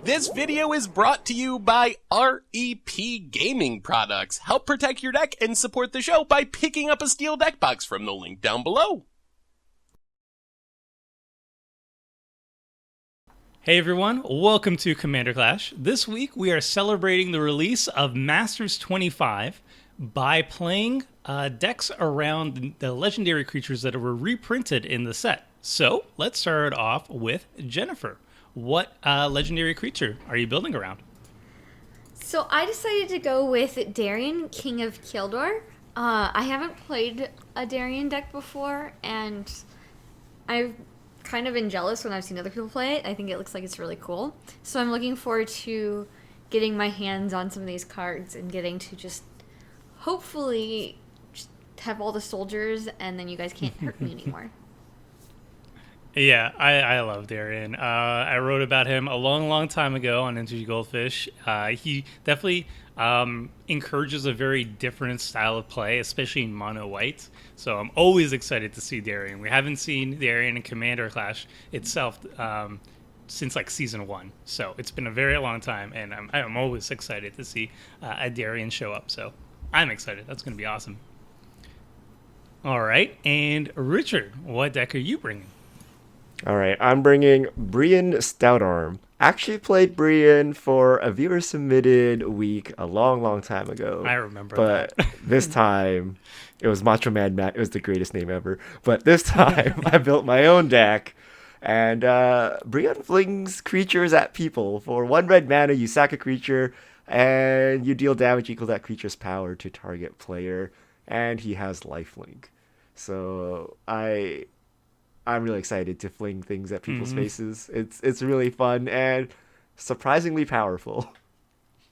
This video is brought to you by REP Gaming Products. Help protect your deck and support the show by picking up a steel deck box from the link down below. Hey everyone, welcome to Commander Clash. This week we are celebrating the release of Masters 25 by playing decks around the legendary creatures that were reprinted in the set. So let's start off with Jennifer. What legendary creature are you building around? So I decided to go with Darien, King of Kjeldor. I haven't played a Darien deck before, and I've kind of been jealous when I've seen other people play it. I think it looks like it's really cool. So I'm looking forward to getting my hands on some of these cards and getting to just hopefully just have all the soldiers, and then you guys can't hurt me anymore. Yeah, I love Darien. I wrote about him a long time ago on Into Goldfish. He definitely encourages a very different style of play, especially in mono white. So I'm always excited to see Darien. We haven't seen Darien in Commander Clash itself since like season 1. So it's been a very long time, and I'm always excited to see a Darien show up. So I'm excited. That's going to be awesome. All right, and Richard, what deck are you bringing? All right, I'm bringing Brion Stoutarm. Actually played Brion for a viewer-submitted week a long time ago. I remember but that. This time, it was Macho Man Matt. It was the greatest name ever. But this time, I built my own deck. And Brion flings creatures at people. For 1 red mana, you sack a creature, and you deal damage equal to that creature's power to target player. And he has lifelink. So I'm really excited to fling things at people's faces. It's really fun and surprisingly powerful.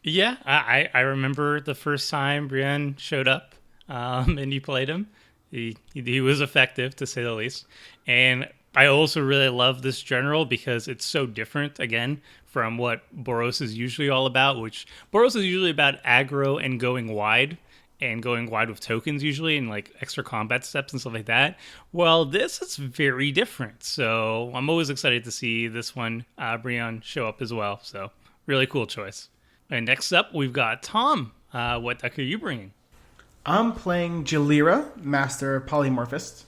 Yeah, I remember the first time Brion showed up and you played him. He was effective, to say the least. And I also really love this general because it's so different, again, from what Boros is usually all about, which Boros is usually about aggro and going wide. And going wide with tokens usually, and like extra combat steps and stuff like that. Well, this is very different. So I'm always excited to see this one, Brion, show up as well. So really cool choice. And next up, we've got Tom. What deck are you bringing? I'm playing Jalira, Master Polymorphist.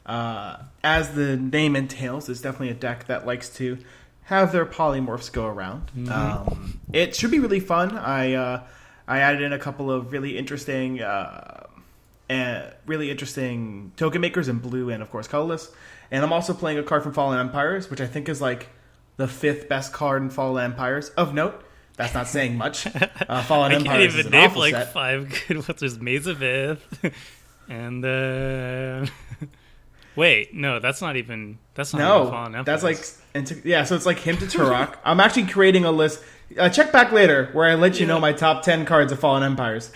As the name entails, it's definitely a deck that likes to have their polymorphs go around. It should be really fun. I added in a couple of really interesting token makers in blue and, of course, colorless. And I'm also playing a card from Fallen Empires, which I think is like the 5th best card in Fallen Empires. Of note, that's not saying much. Fallen Empires is an awful set. I can't even name like 5 good ones. There's Maze of Ith. And wait, no, that's not even Fallen Empires. That's like so it's like him to Turok. I'm actually creating a list. Check back later where I let you know my top 10 cards of Fallen Empires.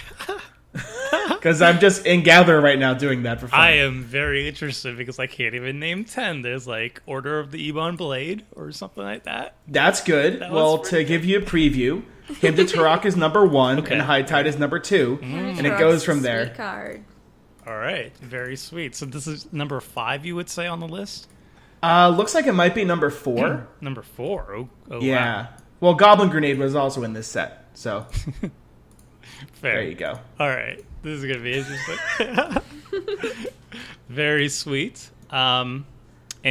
Because I'm just in Gather right now doing that for fun. I am very interested because I can't even name 10. There's like Order of the Ebon Blade or something like that. That's good. To give you a preview, him to Turok is number 1 and High Tide is number 2. And it goes from there. Sweet card. All right. Very sweet. So this is number 5, you would say, on the list? Looks like it might be number 4. Number 4? Oh, yeah. Wow. Well, Goblin Grenade was also in this set, so fair. There you go. All right, this is gonna be interesting. Very sweet. And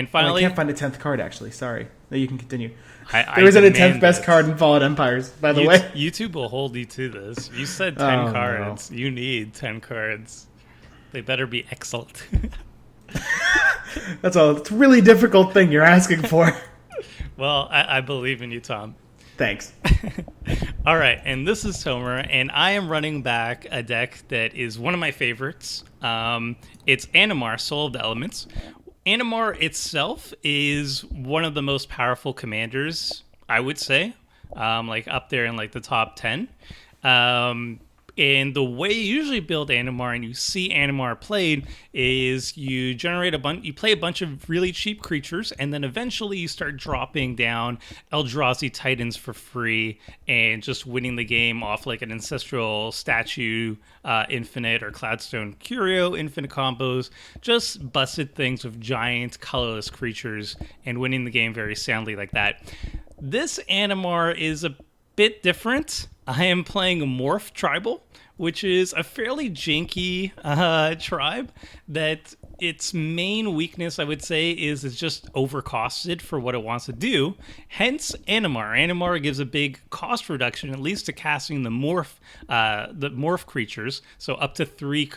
finally, I can't find a 10th card. Actually, sorry. No, you can continue. There isn't a 10th best card in Fallen Empires, by the way. YouTube will hold you to this. You said 10 cards. No. You need 10 cards. They better be excellent. It's a really difficult thing you're asking for. Well, I believe in you, Tom. Thanks. All right, and this is Tomer, and I am running back a deck that is one of my favorites. It's Animar, Soul of the Elements. Animar itself is one of the most powerful commanders, I would say, like up there in like the top 10. And the way you usually build Animar and you see Animar played is you generate you play a bunch of really cheap creatures, and then eventually you start dropping down Eldrazi Titans for free and just winning the game off like an Ancestral Statue Infinite or Cloudstone Curio Infinite combos. Just busted things with giant colorless creatures and winning the game very soundly like that. This Animar is a bit different. I am playing Morph Tribal, which is a fairly janky tribe that its main weakness, I would say, is it's just overcosted for what it wants to do. Hence, Animar. Animar gives a big cost reduction, at least to casting the morph creatures. So up to 3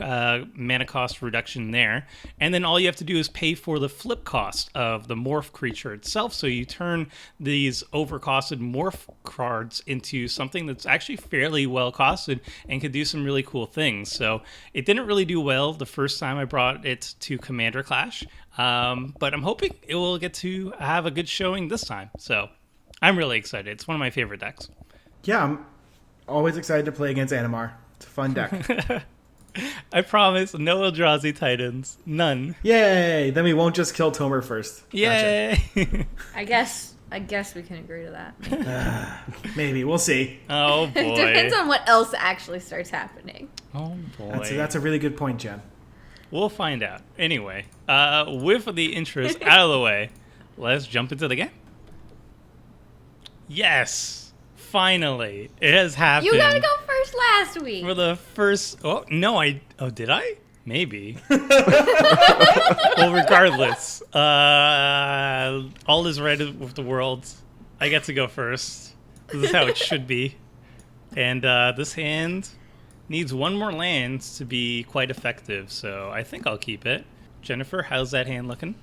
mana cost reduction there. And then all you have to do is pay for the flip cost of the morph creature itself. So you turn these overcosted morph cards into something that's actually fairly well costed and could do some really cool things. So it didn't really do well the first time I brought it to Commander Clash, but I'm hoping it will get to have a good showing this time. So I'm really excited. It's one of my favorite decks. Yeah, I'm always excited to play against Animar. It's a fun deck. I promise, no Eldrazi Titans. None. Yay! Then we won't just kill Tomer first. Yay! Gotcha. I guess we can agree to that. Maybe. We'll see. Oh, boy. Depends on what else actually starts happening. Oh, boy. That's a really good point, Jen. We'll find out. Anyway, with the intros out of the way, let's jump into the game. Yes! Finally! It has happened. You gotta go first last week. For the first... Oh, no, did I? Maybe. Well, regardless, all is right with the world. I get to go first. This is how it should be. And this hand needs 1 more land to be quite effective, so I think I'll keep it. Jennifer, how's that hand looking?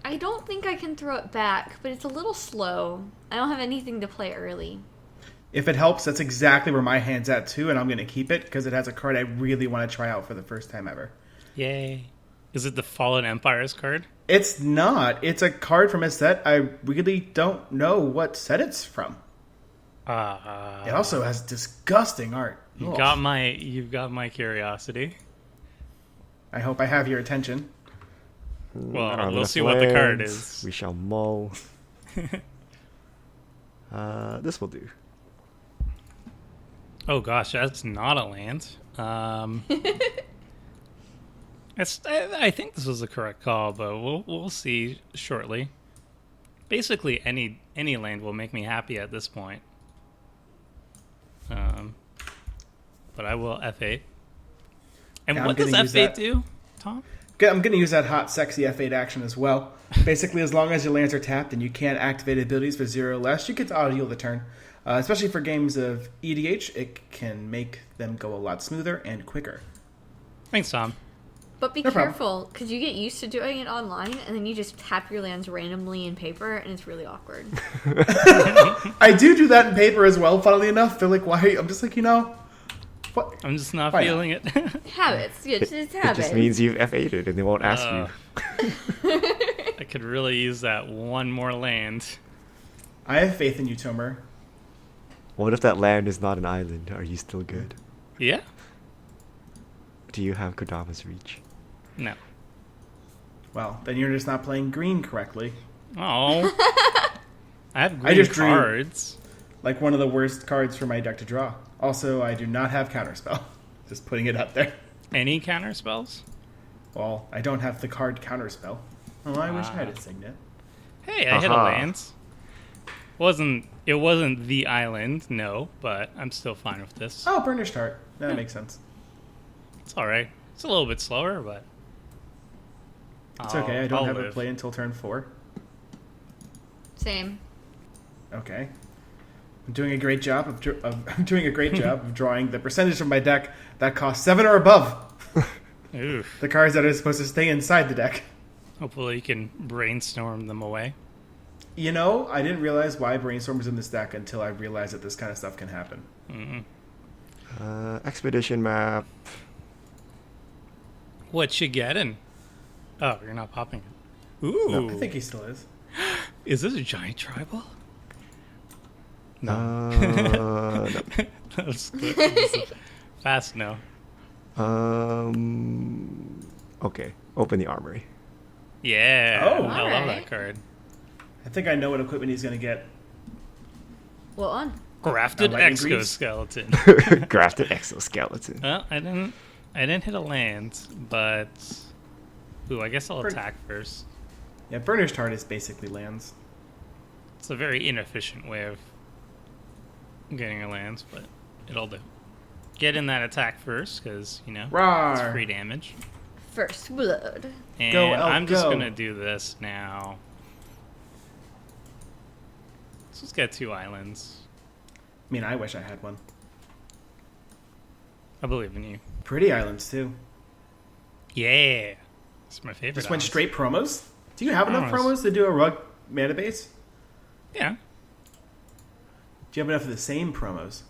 I don't think I can throw it back, but it's a little slow. I don't have anything to play early. If it helps, that's exactly where my hand's at too, and I'm going to keep it because it has a card I really want to try out for the first time ever. Yay. Is it the Fallen Empires card? It's not. It's a card from a set I really don't know what set it's from. It also has disgusting art. You've got my curiosity. I hope I have your attention. Well, we'll see what the card is. We shall mull. This will do. Oh gosh, that's not a land. I think this was the correct call, but we'll see shortly. Basically, any land will make me happy at this point. But I will F8. And Yeah, what does F8 do, Tom? I'm going to use that hot, sexy F8 action as well. Basically, as long as your lands are tapped and you can't activate abilities for 0 or less, you get to auto-heal the turn. Especially for games of EDH, it can make them go a lot smoother and quicker. Thanks, Tom. But be No problem. careful, because you get used to doing it online, and then you just tap your lands randomly in paper, and it's really awkward. I do that in paper as well, funnily enough. They're like, why? I'm just like, what? I'm just not Why feeling it. Habits. Yeah, just It habits. just means you've F8'd and they won't ask you. I could really use that 1 more land. I have faith in you, Tomer. What if that land is not an island? Are you still good? Yeah? Mm-hmm. Do you have Kodama's Reach? No. Well, then you're just not playing green correctly. Oh. I have green just drew- cards. Like one of the worst cards for my deck to draw. Also, I do not have Counterspell. Just putting it up there. Any counter spells? Well, I don't have the card Counterspell. Oh, I wish I had a Signet. Hey, I hit a Aha. land. It wasn't the island, no, but I'm still fine with this. Oh, Burnished Heart. That makes sense. It's alright. It's a little bit slower, but It's okay. I don't I'll have live. a play until turn 4. Same. Okay. I'm doing a great job of drawing the percentage of my deck that costs 7 or above. Oof. The cards that are supposed to stay inside the deck. Hopefully you can brainstorm them away. You know, I didn't realize why Brainstorm was in this deck until I realized that this kind of stuff can happen. Expedition map. What you getting? Oh, you're not popping it. Ooh. I think he still is. Is this a giant tribal? No. That was fast no. Okay. Open the armory. Yeah. Oh. I love that Alright. card. I think I know what equipment he's going to get. What one? Grafted lightning greaves. exoskeleton. Grafted exoskeleton. Well, I didn't hit a land, but ooh, I guess I'll attack first. Yeah, Burnished Heart is basically lands. It's a very inefficient way of getting your lands, but it'll do. Get in that attack first, because, you know, Rawr. it's free damage. First blood. And Go, elf, I'm just go. going to do this now. Let's just get 2 islands. I mean, I wish I had one. I believe in you. Pretty islands, too. Yeah. It's my favorite. Just went islands. straight promos? Do you have enough Promos. promos to do a rug mana base? Yeah. Do you have enough of the same promos?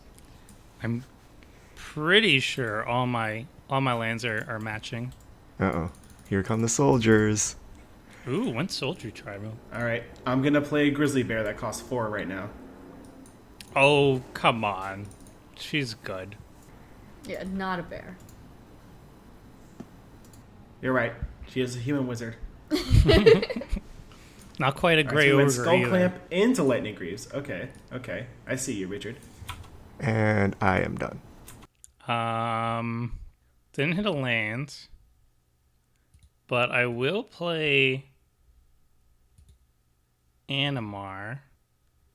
I'm pretty sure all my lands are matching. Uh-oh. Here come the soldiers. Ooh, one soldier tribal. All right, I'm going to play Grizzly Bear that costs 4 right now. Oh, come on. She's good. Yeah, not a bear. You're right. She is a human wizard. Not quite a All right, gray so we went ogre Skull either. Clamp into Lightning Greaves. Okay. I see you, Richard. And I am done. Didn't hit a land, but I will play Animar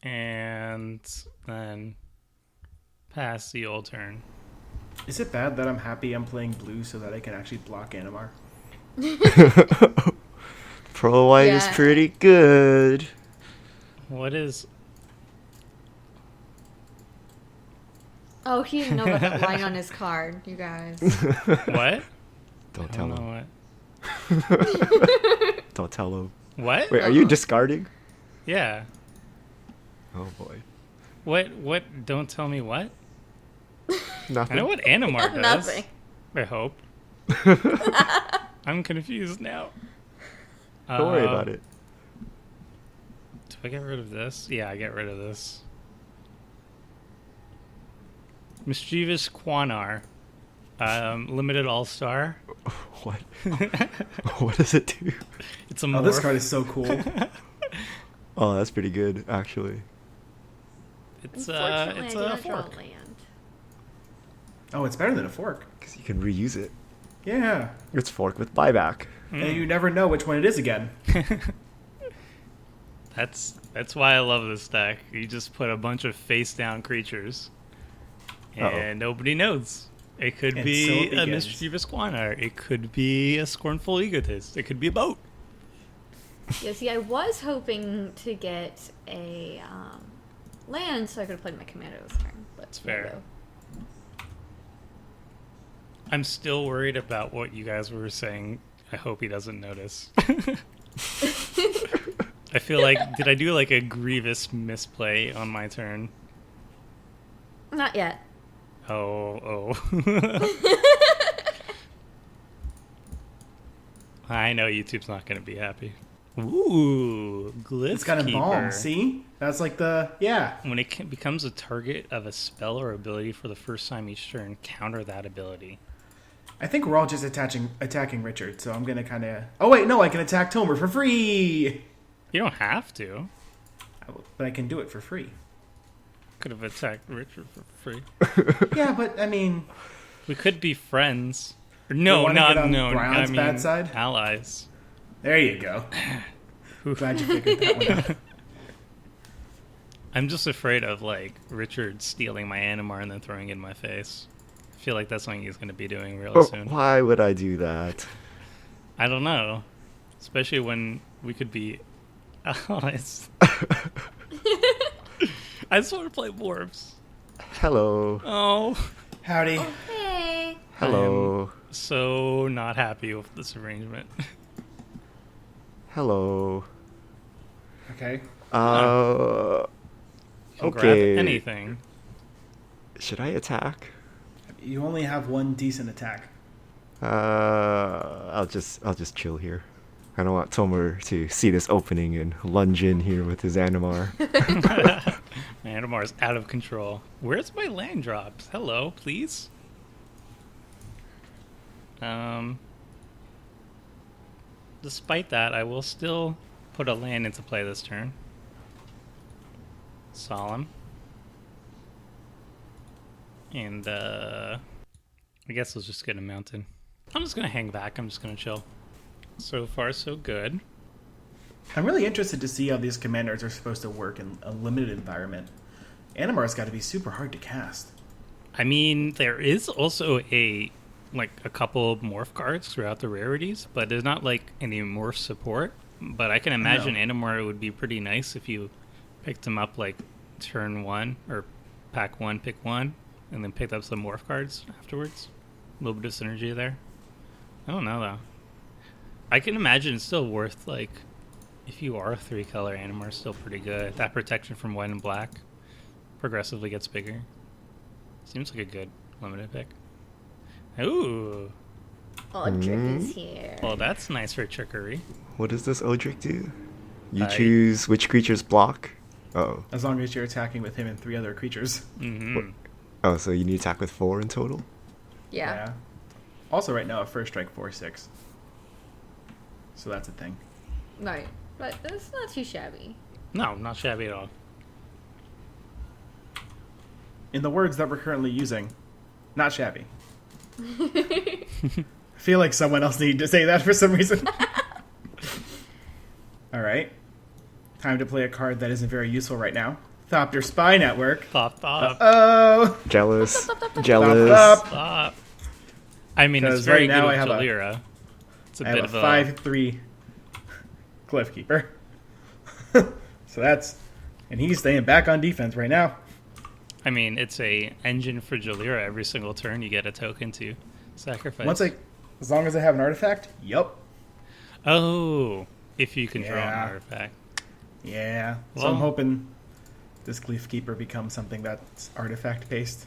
and then pass the old turn. Is it bad that I'm happy I'm playing blue so that I can actually block Animar? Pro white is Yeah. pretty good. What is... Oh, he didn't know about that line on his card, you guys. What? Don't I tell don't him. know what. Don't tell him. What? Wait, are you discarding? Yeah. Oh boy. What? Don't tell me what? I Nothing. know what Animar does. Nothing. I hope. I'm confused now. Don't worry about it. Do I get rid of this? Yeah, I get rid of this. Mischievous Quanar. Limited All-Star. What? What does it do? It's a Oh, this morph. card is so cool. Oh, that's pretty good, actually. It's Unfortunately, it's I a didn't draw fork. land. Oh, it's better than a fork. Because you can reuse it. Yeah. It's fork with buyback. And you never know which one it is again. That's why I love this deck. You just put a bunch of face-down creatures, and nobody knows. It could And be so it a begins. mischievous Quanar. It could be a scornful egotist. It could be a boat. Yeah, see, I was hoping to get a land so I could have played my commander this turn. But That's there you fair. go. I'm still worried about what you guys were saying. I hope he doesn't notice. I feel like, did I do like a grievous misplay on my turn? Not yet. Oh. I know YouTube's not going to be happy. Ooh, Glyph It's got Keeper. embalm. See? That's like the... Yeah. When it becomes a target of a spell or ability for the first time each turn, counter that ability. I think we're all just attacking Richard, so I'm going to kind of... Oh, wait, no, I can attack Tomer for free! You don't have to. But I can do it for free. Could have attacked Richard for free. Yeah, but, I mean... We could be friends. Or no, wanna not get on no. Brion's I mean, bad side? allies. There you go. Glad you figured that one out. I'm just afraid of like Richard stealing my Animar and then throwing it in my face. I feel like that's something he's going to be doing really soon. Why would I do that? I don't know, especially when we could be allies. I just want to play Morphs. Hello. Oh, Howdy. Hey. Hello. so not happy with this arrangement. Hello. Okay. Can Okay. Grab anything. Should I attack? You only have one decent attack. I'll just chill here. I don't want Tomer to see this opening and lunge in here with his Animar. My Animar is out of control. Where's my land drops? Hello, please. Despite that, I will still put a land into play this turn. Solemn. And, I guess let's just get a mountain. I'm just gonna hang back. I'm just gonna chill. So far, so good. I'm really interested to see how these commanders are supposed to work in a limited environment. Animar's got to be super hard to cast. I mean, there is also a couple of morph cards throughout the rarities, but there's not like any morph support. But I can imagine Animar would be pretty nice if you picked him up like turn 1 or pack 1, pick 1, and then picked up some morph cards afterwards. A little bit of synergy there. I don't know though. I can imagine it's still worth like, if you are a 3-color, Animar is still pretty good. That protection from white and black progressively gets bigger. Seems like a good limited pick. Ooh. Aldrich is here. Well, that's nice for trickery. What does this Odric do? You choose which creatures block. Oh. As long as you're attacking with him and 3 other creatures. Mm-hmm. Oh, so you need to attack with 4 in total? Yeah. Also, right now, a first strike 4/6. So that's a thing. Right. But that's not too shabby. No, not shabby at all. In the words that we're currently using, not shabby. I feel like someone else needed to say that for some reason. All right. Time to play a card that isn't very useful right now. Thopter Spy Network. Thop. Oh. Jealous. Thop, Jealous. thop. Stop. I mean, it's 'Cause very right now good I with have Jalira. It's a I bit have of a 5/3 Cliffkeeper. So that's, and he's staying back on defense right now. I mean, it's a engine for Jalira. Every single turn, you get a token to sacrifice. As long as I have an artifact. Yup. Oh, if you can draw an Yeah. artifact. Yeah. So Well- I'm hoping this Cliffkeeper becomes something that's artifact based.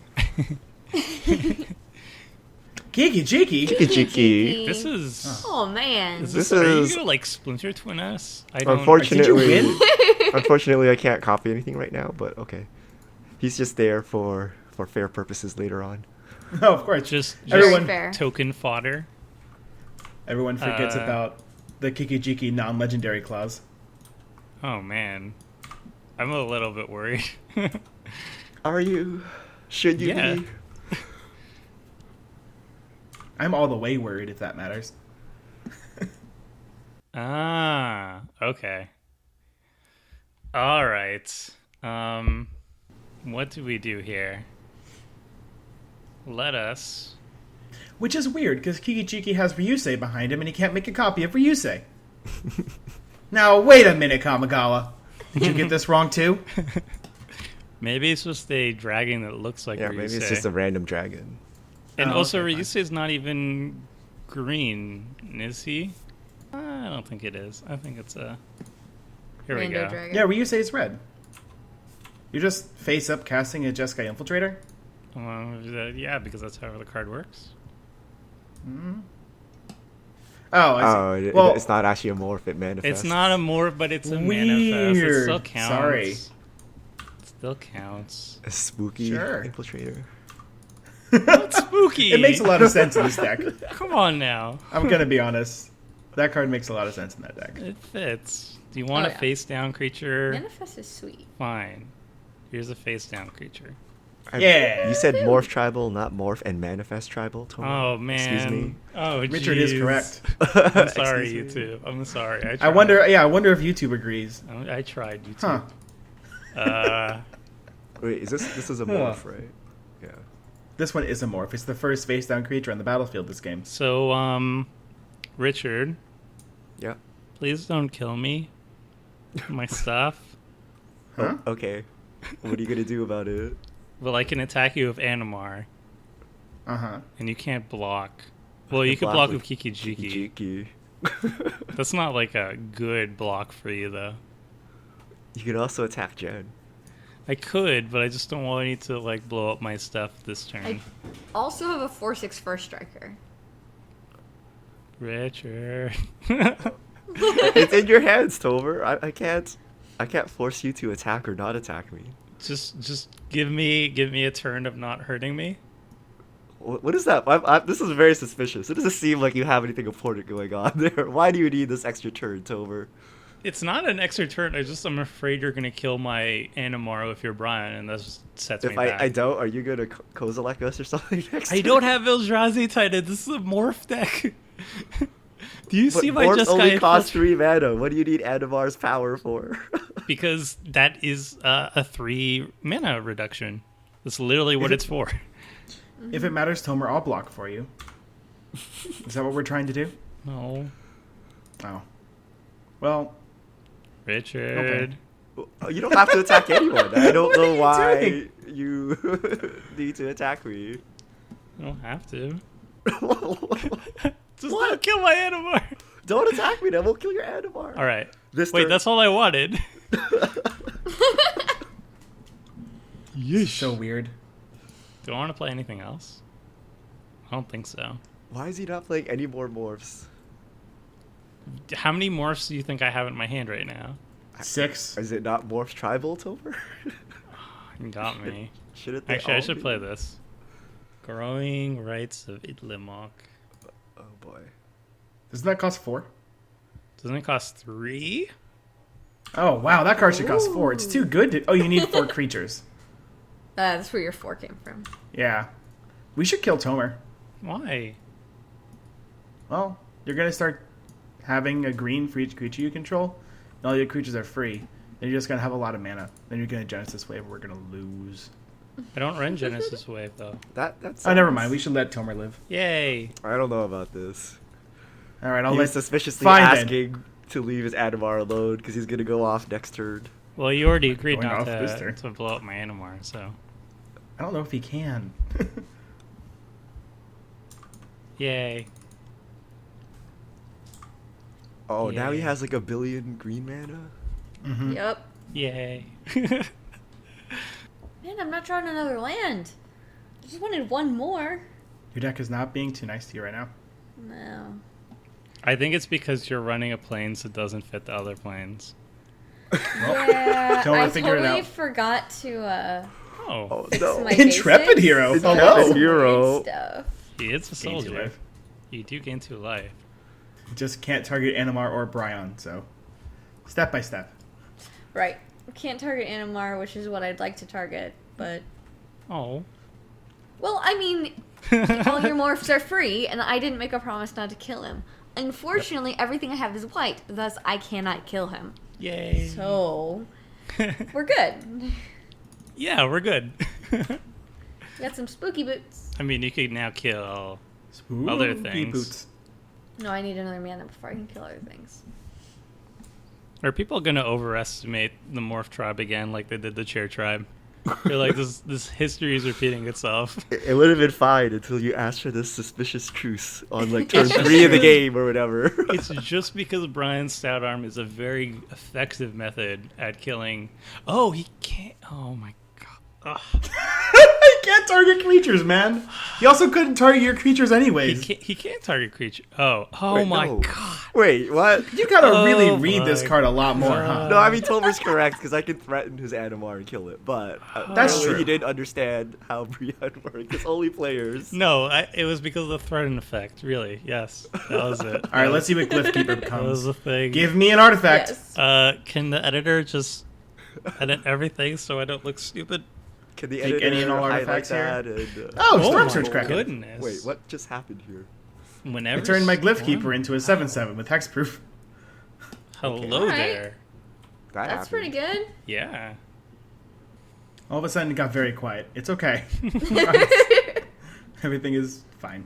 Kiki Jiki. Jiki. This is. Oh man. Is Are you gonna like Splinter Twin us? I don't. Unfortunately, Did you win? unfortunately, I can't copy anything right now. But okay, he's just there for fair purposes later on. No, of course. Just Everyone- fair. token fodder. Everyone forgets about the Kiki Jiki non-legendary clause. Oh man, I'm a little bit worried. Are you? Should you Yeah. be? I'm all the way worried if that matters. Okay. All right. What do we do here? Let us. Which is weird, because Kiki Jiki has Ryusei behind him, and he can't make a copy of Ryusei. Now, wait a minute, Kamigawa. Did you get this wrong, too? Maybe it's just a dragon that looks like Yeah, Ryusei. maybe it's just a random dragon. And Oh, also, okay, fine. Ryusei is not even green, is he? I don't think it is. I think it's a. Here we Rando go. Dragon. Yeah, Ryusei is red. You're just face-up casting a Jeskai Infiltrator? Yeah, because that's how the card works. Oh, I see. Oh, Well, it's not actually a morph. It manifests. It's not a morph, but it's a manifest. It Weird. still counts. Sorry. It still counts. a spooky Sure. infiltrator. What's spooky? it makes a lot of sense in this deck. Come on now. I'm going to be honest. That card makes a lot of sense in that deck. It fits. Do you want Oh, a yeah. face down creature? Manifest is sweet. Fine. Here's a face down creature. Yeah. You said morph tribal, not morph and manifest tribal. Tomo. Oh man. Excuse me. Oh, Richard is jeez. correct. I'm sorry, Excuse me. YouTube. I'm sorry. I I tried. wonder if YouTube agrees. I tried YouTube. Huh. Wait, this is a morph, right? Yeah. This one is a morph. It's the first face-down creature on the battlefield this game. So, Richard, Yeah. please don't kill me. My stuff. Huh? Oh, okay. What are you gonna do about it? Well, I can attack you with Animar, Uh-huh. and you can't block. Well, you can block with Kiki Jiki. Jiki. That's not like a good block for you, though. You could also attack Jen. I could, but I just don't want you to like blow up my stuff this turn. I also have a 4/6 first striker. Richard. It's in your hands, Tover. I can't force you to attack or not attack me. just give me a turn of not hurting me. What is that? This is very suspicious. It doesn't seem like you have anything important going on there. Why do you need this extra turn, Tover? It's not an extra turn. I'm afraid you're gonna kill my Animar if you're Brian, and that just sets me If back. I don't, are you gonna Kozilek us or something next I turn? don't have Eldrazi tighted. This is a morph deck. Do you But see my morphs just only guy? cost 3 mana. What do you need Animar's power for? Because that is a 3 mana reduction. That's literally what it's for. If it matters, Tomer, I'll block for you. Is that what we're trying to do? No, Oh. Well, Richard. Okay. You don't have to attack anyone. I don't What are know you why doing? you need to attack me. You don't have to. Don't Just don't kill my Animar. attack me, then we'll kill your Animar. All right. This Wait, turn- that's all I wanted. so weird. Do I want to play anything else? I don't think so. Why is he not playing any more morphs? How many morphs do you think I have in my hand right now? 6. Is it not Morph Tribal, Tomer? You got me. Shouldn't they Actually, I all should be? play this. Growing Rights of Idlimok. Oh boy. Doesn't that cost 4? Doesn't it cost 3? Oh, wow. That card should cost 4. It's too good to... Oh, you need 4 creatures. That's where your 4 came from. Yeah. We should kill Tomer. Why? Well, you're going to start having a green for each creature you control, and all your creatures are free. Then you're just going to have a lot of mana. Then you're going to Genesis Wave, and we're going to lose. I don't run Genesis Wave, though. That's. Oh, never mind. We should let Tomer live. Yay. I don't know about this. All right, I'll He let... was suspiciously Fine, then. asking to leave his Animar alone because he's gonna go off next turn. Well, you already agreed Going not off this turn. to blow up my Animar, so... I don't know if he can. Yay. Oh, now he Yeah. has like 1 billion green mana. Mm-hmm. Yep. Yay. Man, I'm not drawing another land. I just wanted one more. Your deck is not being too nice to you right now. No. I think it's because you're running a planes that doesn't fit the other planes. Yeah, Don't I figure it totally out. forgot to Oh, Oh fix no! my Intrepid basics. hero. Intrepid Hello. hero. Weird stuff. he is a Gain 2 soldier. life. You do gain 2 life. Just can't target Animar or Brion, so... Step by step. Right. Can't target Animar, which is what I'd like to target, but... Oh. Well, I mean, all your morphs are free, and I didn't make a promise not to kill him. Unfortunately, everything I have is white, thus I cannot kill him. Yay. So, we're good. Yeah, we're good. We got some spooky boots. I mean, you could now kill... Spooky Other things. Boots. No, I need another mana before I can kill other things. Are people gonna overestimate the Morph Tribe again, like they did the Chair Tribe? They're like, this history is repeating itself. It would have been fine until you asked for this suspicious truce on like turn 3 of the game or whatever. It's just because Brion Stoutarm is a very effective method at killing... Oh, he can't... Oh my god. Ugh. He can't target creatures, man. He also couldn't target your creatures anyways. He can't target creature. Oh Wait, my no. god. Wait, what? You gotta Oh really read this my card a lot more, huh? No, I mean Tomer's correct because I can threaten his Animar and kill it, but That's apparently true. He didn't understand how Brion worked. It's only players. No, it was because of the threaten effect. Really, yes, that was it. All right, let's see what Glyphkeeper That was becomes. the thing. Give me an artifact. Yes. Can the editor just edit everything so I don't look stupid? Can the Take editor any and all highlight artifacts here? that? And, Oh, Storm my Surge Kraken. goodness! wait, what just happened here? Whenever I turned my Storm- Glyphkeeper into a 7/7 with hexproof. Hello Alright. there. That That's happened. pretty good. Yeah. All of a sudden, it got very quiet. It's okay. Everything is fine.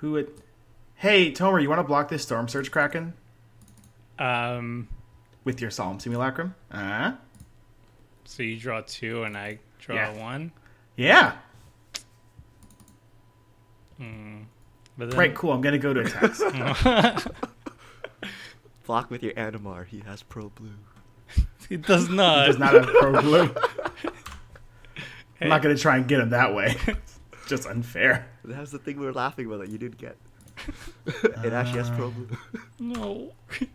Who would... Hey, Tomer, you want to block this Storm Surge Kraken with your Solemn Simulacrum? So you draw 2 and I draw Yeah. 1. Yeah. But then, Right, cool. I'm going to go to attacks. Block with your Animar. He has Pro Blue. It does not. Does not have Pro Blue. I'm not going to try and get him that way. It's just unfair. That's the thing we were laughing about that you didn't get. It actually has Pro Blue. No. Just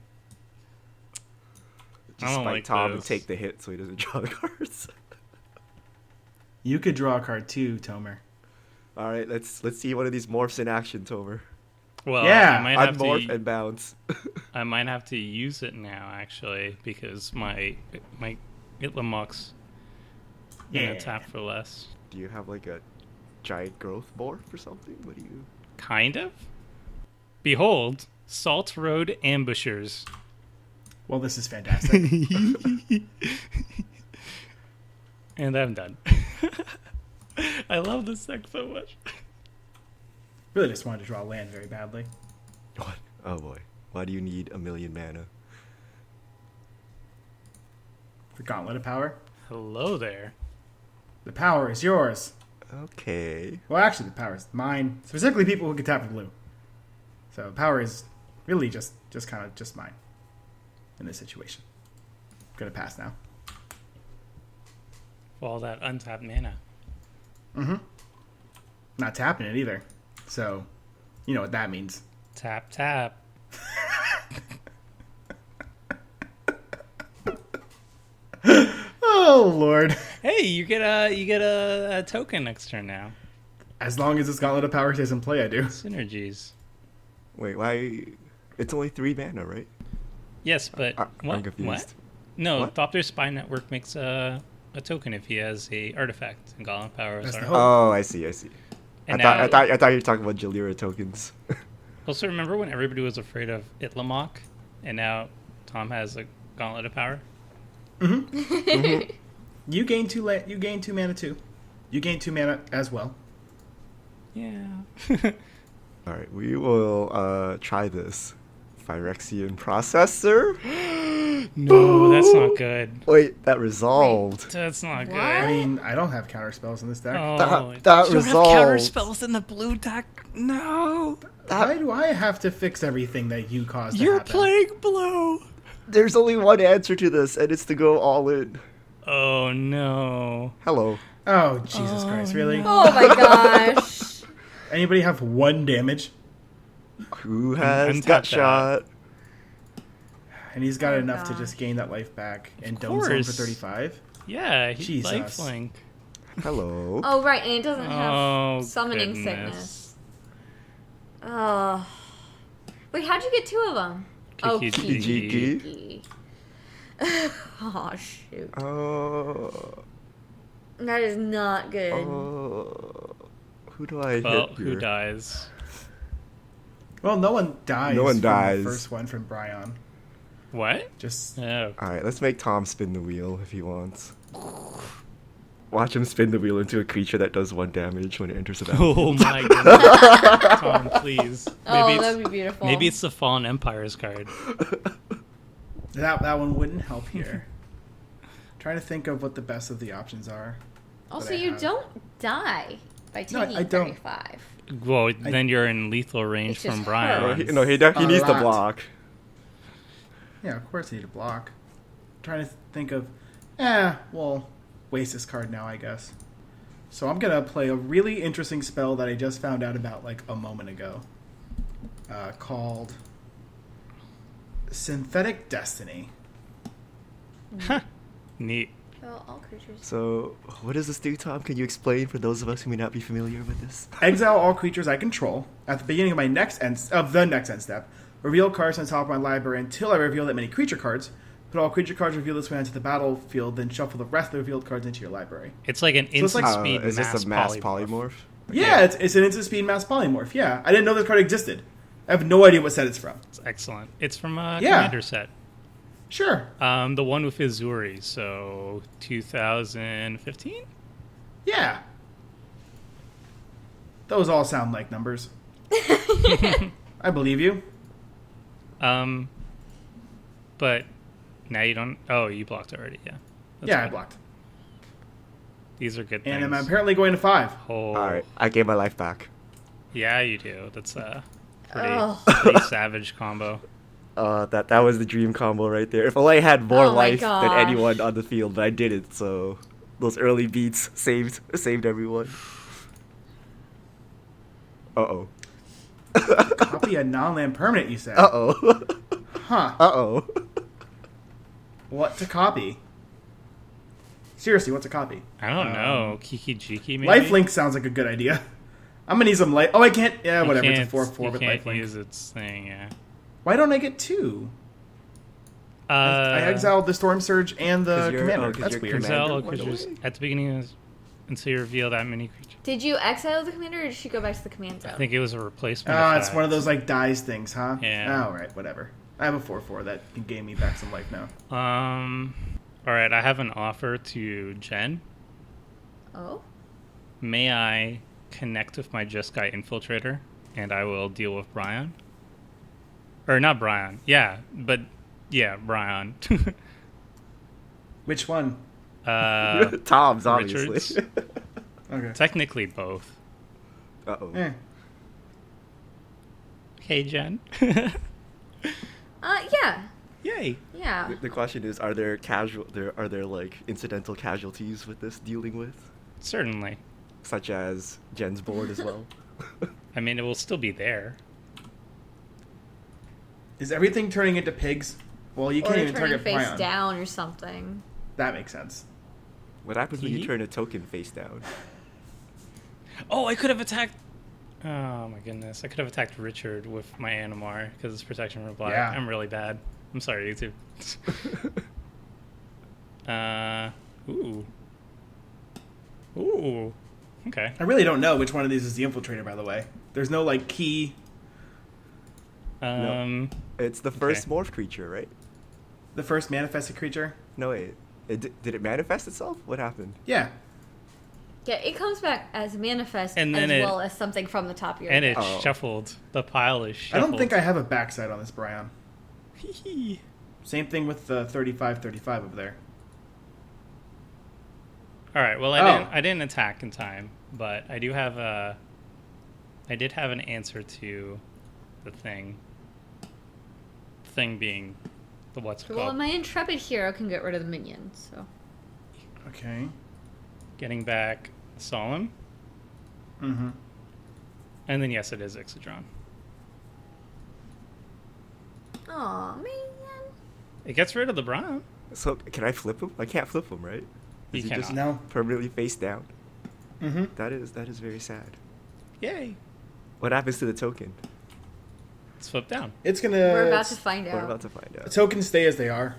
don't spike like Tom and this. take the hit so he doesn't draw the cards. You could draw a card too, Tomer. All right, let's see one of these morphs in action, Tomer. Well, Yeah, I might have Unmorph to. and bounce. I might have to use it now, actually, because my Itlamok's gonna Yeah. tap for less. Do you have like a giant growth morph or something? What do you? Kind of. Behold, Salt Road Ambushers. Well, this is fantastic. And I'm done. I love this deck so much. Really just wanted to draw land very badly. What? Oh boy. Why do you need 1,000,000 mana? The Gauntlet of Power. Hello there. The power is yours. Okay. Well, actually, the power is mine. Specifically, people who can tap for blue. So, power is really just kind of just mine in this situation. I'm gonna pass now. For all that untapped mana. Not tapping it either. So, you know what that means. Tap, tap. Oh Lord! Hey, you get a token next turn now. As long as this Gauntlet of Power stays in play, I do. Synergies. Wait, why? It's only 3 mana, right? Yes, but I'm confused. What? No, What? Thopter's Spy Network makes a token if he has a artifact, and Golem Powers That's are. the hope. Oh, I see. And I thought you were talking about Jalira tokens. Also, remember when everybody was afraid of Itlamok, and now Tom has a Gauntlet of Power? You gain 2 mana too. You gain 2 mana as well. Yeah. All right, we will try this. Phyrexian Processor. No, that's not good. Wait, that resolved. That's not good. What? I mean, I don't have counter spells in this deck. Oh, That you don't have resolved. counter spells in the blue deck. No, Why do I have to fix everything that you caused to you're happen? playing blue. There's only one answer to this, and it's to go all in. Oh no. Hello. Oh, Jesus Christ, really? Oh my gosh. Anybody have 1 damage? Who has Untap gut that. shot? And he's got Oh, enough to gosh. just gain that life back and dome zone for course. 35. Yeah, he's Jesus. lifelink. Hello. Oh, right, and it doesn't have Oh, summoning goodness. sickness. Oh. Wait, how'd you get 2 of them? Oh, Kiki. Kiki. Oh, shoot. Oh. That is not good. Who do I Well, hit who here? dies? Well, no one dies. No one from dies. The first one from Brion. What? Just Oh. All right, let's make Tom spin the wheel if he wants. Watch him spin the wheel into a creature that does 1 damage when it enters the battlefield. Oh my goodness. Tom, please. Oh, that'd be beautiful. Maybe it's the Fallen Empires card. that one wouldn't help here. Trying to think of what the best of the options are. Also, that I you have. don't die by No, taking I don't. 35. Well, then you're in lethal range It's just from Brian. hurt. He A needs to lot. block. Yeah, of course I need a block. Trying to think of, well, waste this card now, I guess. So I'm gonna play a really interesting spell that I just found out about like a moment ago, called Synthetic Destiny. Neat. Well, all creatures. So, what does this do, Tom? Can you explain for those of us who may not be familiar with this? Exile all creatures I control at the beginning of my next end step. Reveal cards on top of my library until I reveal that many creature cards. Put all creature cards revealed this way onto the battlefield, then shuffle the rest of the revealed cards into your library. It's like an So it's like- instant speed is mass this a mass polymorph. polymorph? Yeah, it's an instant speed mass polymorph. Yeah, I didn't know this card existed. I have no idea what set it's from. It's excellent. It's from a Yeah. commander set. Sure. The one with Izuri, so 2015? Yeah. Those all sound like numbers. I believe you. But now you don't. Oh, you blocked already. Yeah. That's Yeah, I fine. blocked. These are good And I'm things. apparently going to 5. Oh, All right, I gave my life back. yeah, you do. That's a Oh. pretty savage combo. That was the dream combo right there. If only I had more Oh my life than gosh. anyone on the field, but I didn't. So those early beats saved everyone. Uh-oh. Copy a non-land permanent, you said. Uh-oh. Huh. Uh-oh. What to copy? Seriously, what's a copy? I don't know. Kiki Jiki maybe? Lifelink sounds like a good idea. I'm gonna need some light. Oh, I can't. Yeah, You whatever. It's a can't- 4/4 you with can't lifelink. use its thing, yeah. Why don't I get 2? I exiled the Storm Surge and the 'Cause you're- Commander. oh, 'cause That's you're weird. Commander Exile all went creatures away. at the beginning of until you reveal that mini creature. Did you exile the commander, or did she go back to the command zone? I think it was a replacement. It's one of those like dies things, huh? Yeah. Oh, right, whatever. I have a 4/4 that can gain me back some life now. All right, I have an offer to Jen. Oh? May I connect with my Jeskai Infiltrator, and I will deal with Brion? Or not Brion. Yeah, but yeah, Brion. Which one? Tom's, obviously. Richards. Okay. Technically both. Uh-oh. Hey, Jen. Yeah. Yay. Yeah. The question is, are there like incidental casualties with this dealing with? Certainly. Such as Jen's board as well? I mean, it will still be there. Is everything turning into pigs? Well, you Or can't even turning target face Brion. down or something. That makes sense. What happens when you turn a token face down? Oh, I could have attacked... Oh, my goodness. I could have attacked Richard with my Animar because it's protection from black. Yeah. I'm really bad. I'm sorry, YouTube. Ooh. Ooh. Okay. I really don't know which one of these is the infiltrator, by the way. There's no, like, key. No. It's the first okay. morph creature, right? The first manifested creature? No, wait. Did it manifest itself? What happened? Yeah. Yeah, it comes back as manifest And then as well as something from the top of your And it Oh. shuffled. The pile is I shuffled. don't think I have a backside on this Brion. Same thing with the 35/35 over there. All right. Well, I didn't attack in time, but I do have a. I did have an answer to the thing. Thing being the what's it Well, called? my intrepid hero can get rid of the minions, so. Okay. Getting back Solemn, Mm-hmm. and then yes, it is Ixodron. Aw, man. It gets rid of the Brown. So, can I flip him? I can't flip him, right? You Is he cannot. just No. permanently face down? Mm-hmm. That is very sad. Yay! What happens to the token? It's flipped down. It's gonna. We're about to find We're out. about to find The out. tokens stay as they are.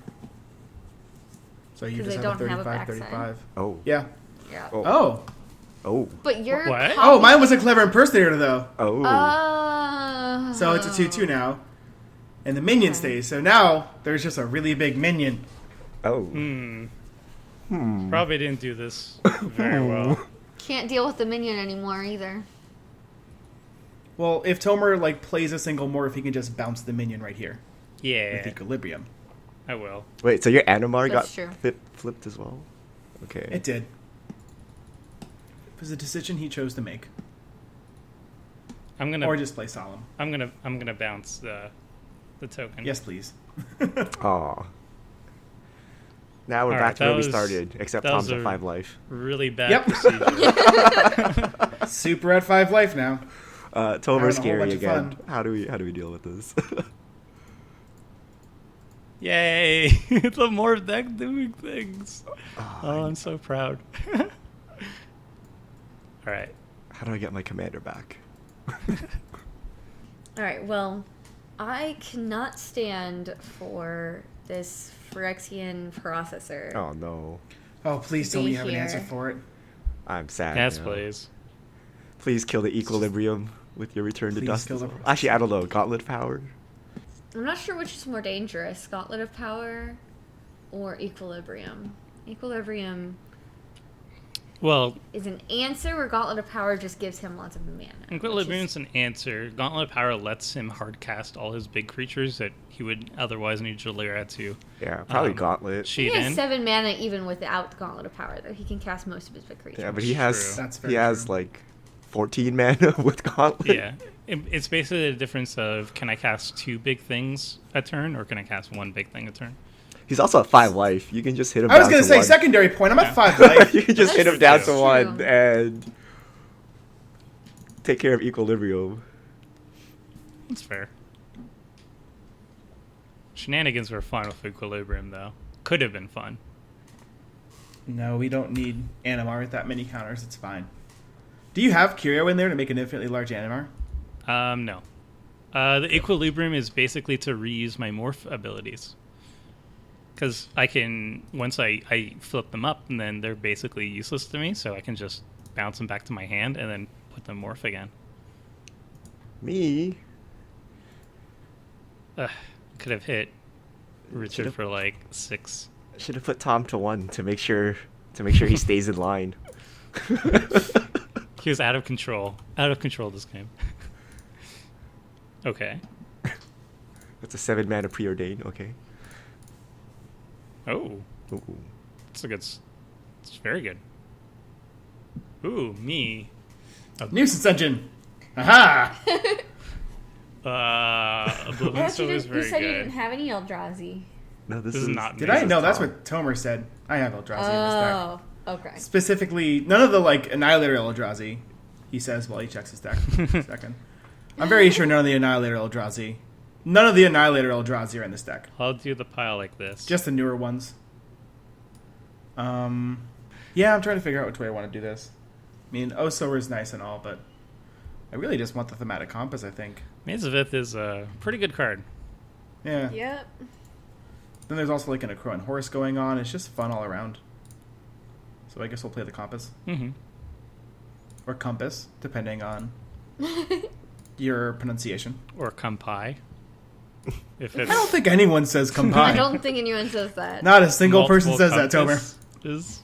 So you 'Cause just they have a don't have a 35, backside. 35. Oh. Yeah. Yeah. Oh. Oh. Oh. But you're. What? Oh, mine was a clever impersonator, though. Oh. So it's a 2/2 now. And the minion stays. So now there's just a really big minion. Oh. Probably didn't do this very well. Can't deal with the minion anymore either. Well, if Tomer like plays a single morph, he can just bounce the minion right here with Yeah, Equilibrium. I will. Wait, so your Animar That's got true. flipped as well? Okay. It did. It was a decision he chose to make, I'm gonna. or just play Solemn. I'm gonna bounce the token. Yes, please. Aw. Now we're All back right, to where we that was- started, except that was Tom's at a- 5 life. Really bad Yep. procedure. Super at 5 life now. Tomer's Having a whole scary bunch of again. fun. How do we deal with this? Yay! It's a morph deck doing things. Oh, I'm so proud. All right. How do I get my commander back? Alright, well, I cannot stand for this Phyrexian processor. Oh no. Oh, please tell me Be you have an answer here. for it. I'm sad. Yes, now. please. Please kill the equilibrium with your return to Please dust. kill as the well. process. Actually, I don't know. Gauntlet power. I'm not sure which is more dangerous, Gauntlet of Power or Equilibrium. Equilibrium Well, is an answer where Gauntlet of Power just gives him lots of mana. Equilibrium's an answer. Gauntlet of Power lets him hardcast all his big creatures that he would otherwise need Jalira to Yeah, probably Um, gauntlet. He cheat has in. 7 mana even without Gauntlet of Power, though. He can cast most of his big creatures. Yeah, but he has True. That's he very has true. like 14 mana with gauntlet. Yeah. It's basically the difference of can I cast 2 big things a turn or can I cast 1 big thing a turn? He's also at 5 life. You can just hit him I was down gonna to say 1. secondary point. I'm at 5 life. You can just hit him That's down to true. 1 and take care of equilibrium. That's fair. Shenanigans were fun with Equilibrium, though. Could have been fun. No, we don't need Animar with that many counters. It's fine. Do you have Curio in there to make an infinitely large Animar? No. The Equilibrium is basically to reuse my Morph abilities. Because I can, once I flip them up, and then they're basically useless to me, so I can just bounce them back to my hand and then put them morph again. Me? Could have hit Richard for like 6. Should have put Tom to 1 to make sure he stays in line. He was out of control. Out of control this game. Okay. That's a 7-mana preordain. Okay. Oh. Ooh. It's a good... It's very good. Ooh, me. Nuisance engine. Aha! Oblivion Soul is very you said you good. didn't have any Eldrazi. No, This is not... Did I? No, that's Tom. what Tomer said. I have Eldrazi in this deck. Oh, okay. Specifically, none of the Annihilator Eldrazi, he says while he checks his deck. Second. I'm very sure none of the Annihilator Eldrazi. None of the Annihilator Eldrazi are in this deck. I'll do the pile like this. Just the newer ones. Yeah, I'm trying to figure out which way I want to do this. I mean, Osower is nice and all, but I really just want the Thematic Compass, I think. Maze of Ith is a pretty good card. Yeah. Yep. Then there's also an Akroan Horse going on. It's just fun all around. So I guess we'll play the Compass. Mm-hmm. Or Compass, depending on your pronunciation. Or Kampai. If I it's don't think anyone says I Kampai. don't think anyone says that. Not a single person multiple says that, Tomer. compass is-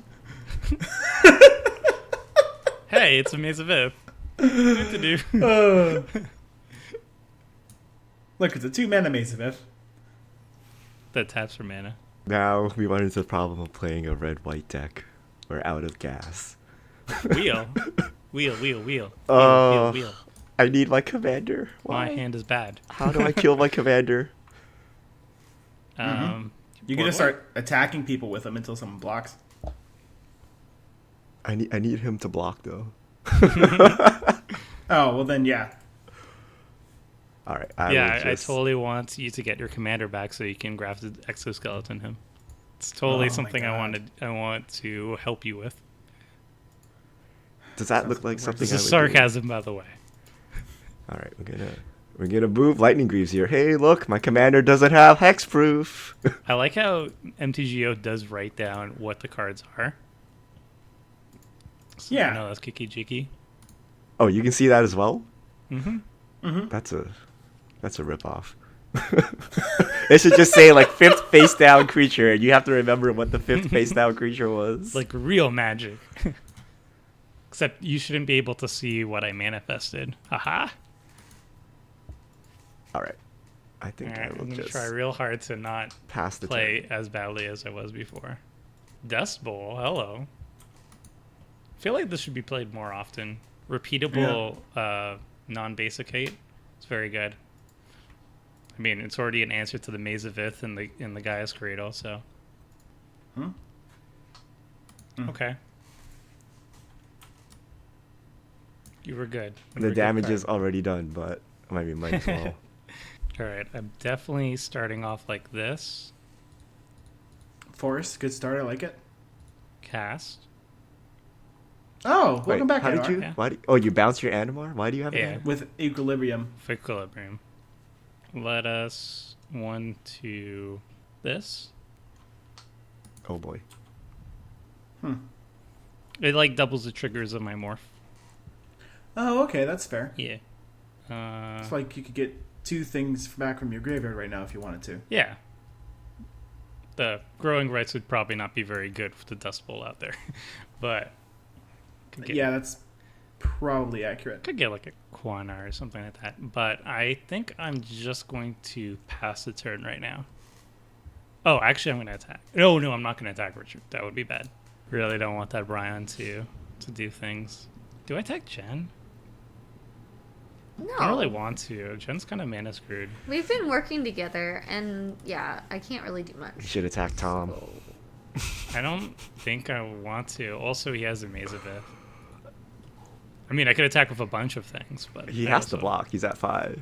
Hey, it's a Maze of Ith. Good to do. Look, it's a 2-mana Maze of Ith. That taps for mana. Now we run into the problem of playing a red-white deck. We're out of gas. Wheel. Wheel. Oh. Wheel. I need my commander. Why? My hand is bad. How do I kill my commander? You're going to start attacking people with them until someone blocks. I need him to block though. Oh, well then, yeah. All right. I totally want you to get your commander back so you can graft the exoskeleton him. It's totally Oh my something God. I want to help you with. Does that look like something? This I is would sarcasm, by the way. Do? All right, we're gonna move Lightning Greaves here. Hey, look, my commander doesn't have hexproof. I like how MTGO does write down what the cards are. So Yeah. I know that's Kiki Jiki. Oh, you can see that as well. Mm-hmm. That's a ripoff. It should just say like 5th face down creature, and you have to remember what the 5th face down creature was. Like real magic. Except you shouldn't be able to see what I manifested. Haha. All right, I think Alright, I will I'm gonna just try real hard to not pass the play turn. as badly as I was before. Dust Bowl, hello. I feel like this should be played more often. Repeatable, non-basic hate. It's very good. I mean, it's already an answer to the Maze of Ith and the Gaia's Cradle, so. Okay. You were good. You were The a good damage card. is already done, but I mean, might as well. Alright, I'm definitely starting off like this. Forest, good start. I like it. Cast. Oh, welcome Wait, back, how did Animar. you? Yeah. Why? Oh, you bounced your Animar? Why do you have Yeah. an Animar? With Equilibrium. For equilibrium. Let us 1, 2, this. Oh boy. It like doubles the triggers of my morph. Oh, okay, that's fair. Yeah. It's like you could get 2 things back from your graveyard right now if you wanted to. Yeah. The growing rights would probably not be very good with the Dust Bowl out there, but could get, Yeah, that's probably accurate. could get like a Quana or something like that. But I think I'm just going to pass the turn right now. Oh, actually, I'm going to attack. No, I'm not going to attack Richard. That would be bad. Really don't want that Brion to do things. Do I attack Jen? No. I don't really want to. Jen's kind of mana screwed. We've been working together, and yeah, I can't really do You much. should attack Tom. I don't think I want to. Also, he has a Maze of Ith. I mean, I could attack with a bunch of things, but He I has to also- block. He's at 5.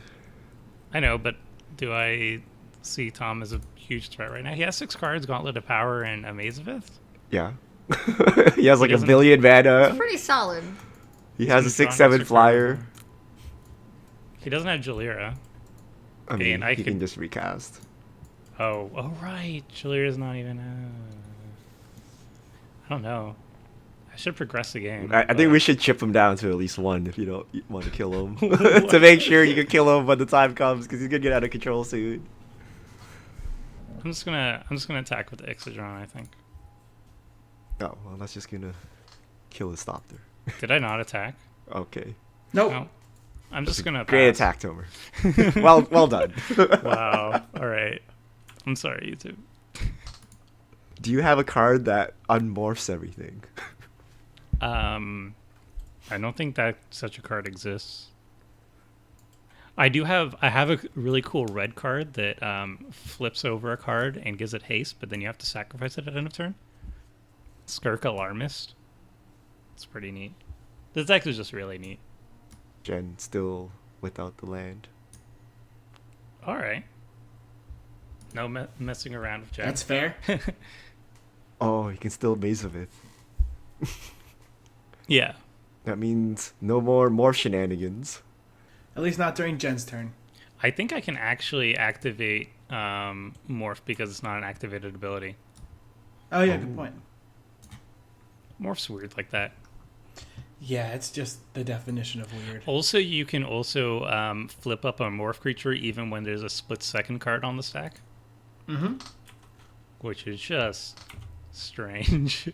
I know, but do I see Tom as a huge threat right now? He has 6 cards, Gauntlet of Power, and a Maze of Ith. Yeah. He has like a doesn't- billion mana. Pretty solid. He has a He's drawn 6/7 extra flyer. card. He doesn't have Jalira. I mean, I he could- can just recast. Oh, right. Jalira's not even. I don't know. I should progress the game. I think we should chip him down to at least 1 if you don't want to kill him. To make sure you can kill him when the time comes, because he's gonna get out of control soon. I'm just gonna attack with the Ixodron, I think. Oh, well, that's just gonna kill his Stoutarm. Did I not attack? Okay. Nope. No. I'm just gonna Great pass. attack, Tomer. well done. Wow. All right. I'm sorry, YouTube. Do you have a card that unmorphs everything? I don't think that such a card exists. I have a really cool red card that flips over a card and gives it haste, but then you have to sacrifice it at end of turn. Skirk Alarmist. It's pretty neat. This deck is just really neat. Jen still without the land. All right. No messing around with Jack. That's fair. Oh, you can still Maze of It. Yeah. That means no more morph shenanigans. At least not during Jen's turn. I think I can actually activate Morph because it's not an activated ability. Oh yeah, good point. Morph's weird like that. Yeah, it's just the definition of weird. Also, you can also flip up a Morph creature even when there's a split-second card on the stack. Mm-hmm. Which is just strange.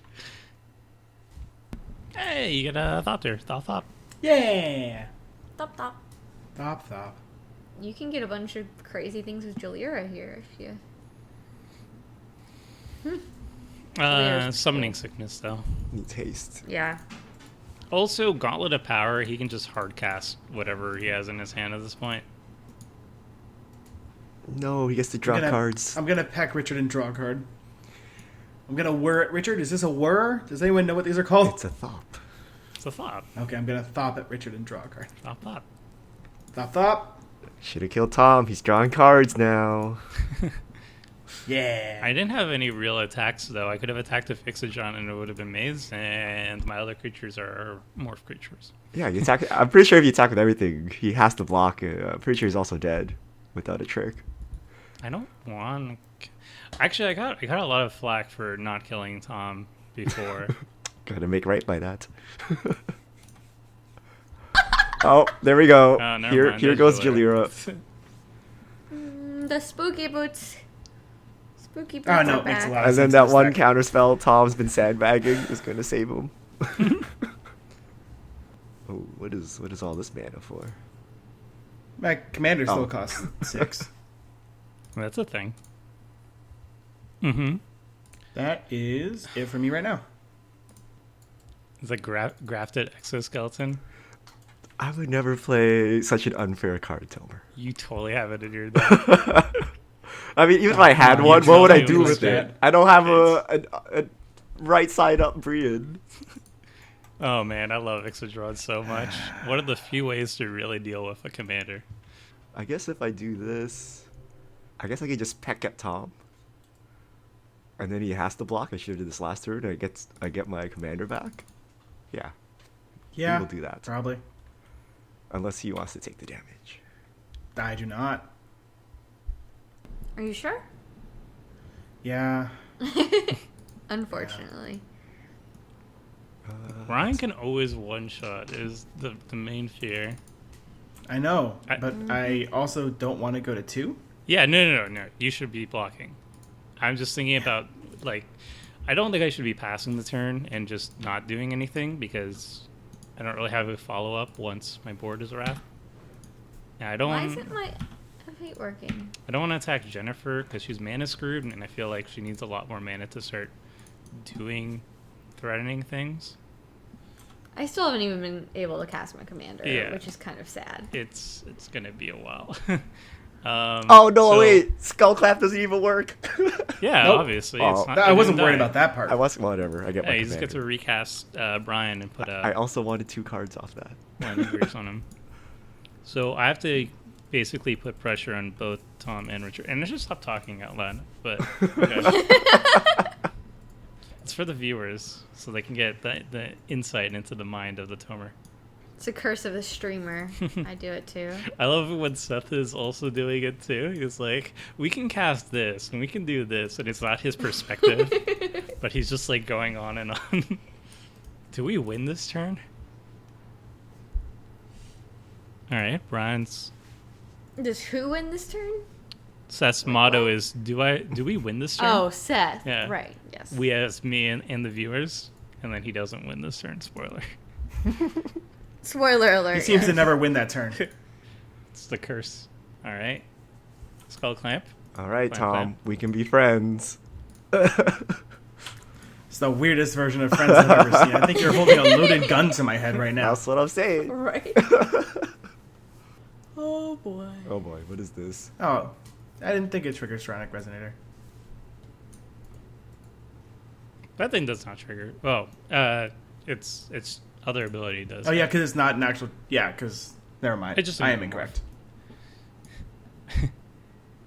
Hey, you get a Thopter. Thop. Yeah. Thop, thop. Thop. You can get a bunch of crazy things with Jalira here if you. Jalira's Summoning cool. Sickness, though. Needs haste. Yeah. Also, Gauntlet of Power, he can just hard cast whatever he has in his hand at this point. No, he gets to draw cards. I'm gonna peck Richard and draw a card. I'm gonna whir at Richard. Is this a whir? Does anyone know what these are called? It's a thop. It's a Thop. Okay, I'm gonna thop at Richard and draw a card. Thop. Thop. Should have killed Tom. He's drawing cards now. Yeah. I didn't have any real attacks, though. I could have attacked a Fixajon and it would have been Maze, and my other creatures are Morph creatures. Yeah, you attack. I'm pretty sure if you attack with everything, he has to block it. I'm pretty sure he's also dead without a trick. I don't want... Actually, I got a lot of flack for not killing Tom before. Gotta make right by that. Oh, there we go. Never mind, Here there's goes Jalira. The spooky boots. Spooky boots Oh, no, are it makes a back. lot of And then sense that in this one deck. counter spell Tom's been sandbagging is gonna save him. Oh, what is all this mana for? My commander still Oh. costs 6. That's a thing. Mm-hmm. That is it for me right now. It's a grafted exoskeleton. I would never play such an unfair card, Tomer. You totally have it in your deck. I mean, even if I had on, one, you what would I totally do would with like it? that. I don't have a right side up Brion. Oh man, I love Ixodron so much. One of the few ways to really deal with a commander. I guess if I do this, I guess I could just peck at Tom. And then he has to block. I should have did this last turn. I get my commander back. Yeah, Yeah. we will do that. Probably. Unless he wants to take the damage. I do not. Are you sure? Yeah. Unfortunately. Ryan can always one-shot is the main fear. I know. I- But I also don't want to go to 2. Yeah, no. You should be blocking. I'm just thinking about, like, I don't think I should be passing the turn and just not doing anything because I don't really have a follow-up once my board is wrapped. Yeah, I Why don't isn't my F8 working? want to attack Jennifer because she's mana screwed and I feel like she needs a lot more mana to start doing threatening things. I still haven't even been able to cast my commander, Yeah. which is kind of sad. It's gonna be a while. Oh no! so- Wait, Skullclap doesn't even work. Yeah, Nope. obviously. Oh. It's not I gonna wasn't worried die. about that part. I was whatever. I get Yeah, my you just get to commander. recast Brian and put I a also wanted 2 cards off that. Grease on him. So I have to basically put pressure on both Tom and Richard. And I should stop talking out loud. But okay. It's for the viewers, so they can get the insight into the mind of the Tomer. It's a curse of a streamer. I do it too. I love it when Seth is also doing it too. He's like, we can cast this and we can do this, and it's not his perspective, but he's just like going on and on. Do we win this turn? All right, Brian's. Does who win this turn? Seth's motto is, do we win this turn? Oh, Seth. Yeah. Right. Yes. We as me and the viewers, and then he doesn't win this turn. Spoiler. Spoiler alert. He seems to never win that turn. It's the curse. All right. Skull clamp. All right, Clamp, Tom, clamp. we can be friends. It's the weirdest version of Friends I've ever seen. I think you're holding a loaded gun to my head right now. That's what I'm saying. Right. Oh boy. Oh boy, what is this? Oh, I didn't think it triggers Stronic Resonator. That thing does not trigger. Oh, its other ability does. Oh yeah, because it's not an actual. Yeah, because never mind. It just I am ignores. incorrect.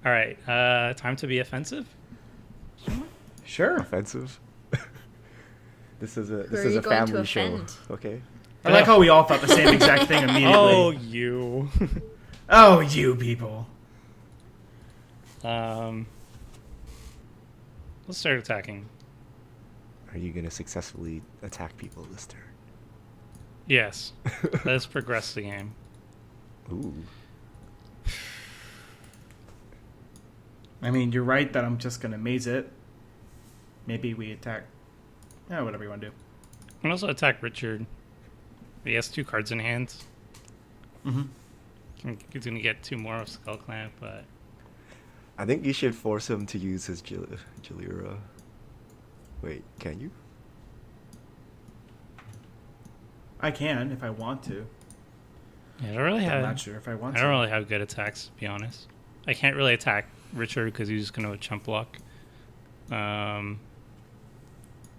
All right. Time to be offensive. Sure. Offensive. This is are a you going to family show. offend? Okay. I like how we all thought the same exact thing immediately. Oh, you. Oh, you people. Let's start attacking. Are you gonna successfully attack people this turn? Yes. Let's progress the game. Ooh. I mean, you're right that I'm just gonna maze it. Maybe we attack. Yeah, whatever you want to do. I can also attack Richard. He has 2 cards in hand. Mm-hmm. He's going to get 2 more of Skull Clamp, but... I think you should force him to use his Jalira. Wait, can you? I can if I want to. Yeah, I don't really I'm have... not sure if I want I to. don't really have good attacks, to be honest. I can't really attack Richard because he's just going to chump block.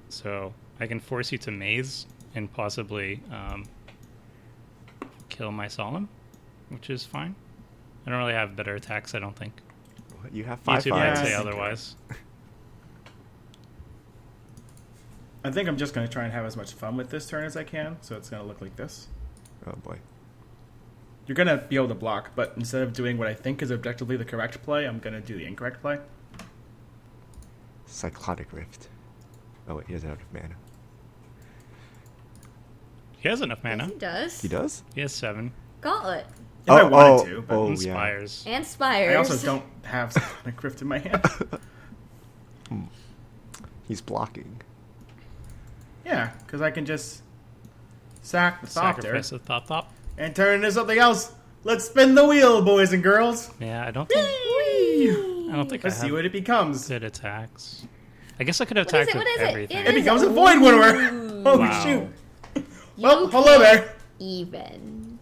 So I can force you to maze and possibly kill my Solemn, which is fine. I don't really have better attacks, I don't think. What, you have You 5 two might fives. say Yeah. otherwise. I think I'm just going to try and have as much fun with this turn as I can, so it's going to look like this. Oh boy. You're going to be able to block, but instead of doing what I think is objectively the correct play, I'm going to do the incorrect play. Cyclonic Rift. Oh wait, he doesn't have enough mana. He has enough mana. He does. He does? He has 7. Gauntlet. If I wanted to, but oh, yeah. Inspires. And Spires. I also don't have Cyclonic Rift in my hand. He's blocking. Yeah, because I can just sack the Thopter Sacrifice a Thop. and turn into something else. Let's spin the wheel, boys and girls. Yeah, I don't think I Let's I see have what it becomes. good attacks. I guess I could have What is attacked it? with What is it? everything. It becomes a Void Winnower. Holy Wow. shoot. You Well, hello can't there. Even.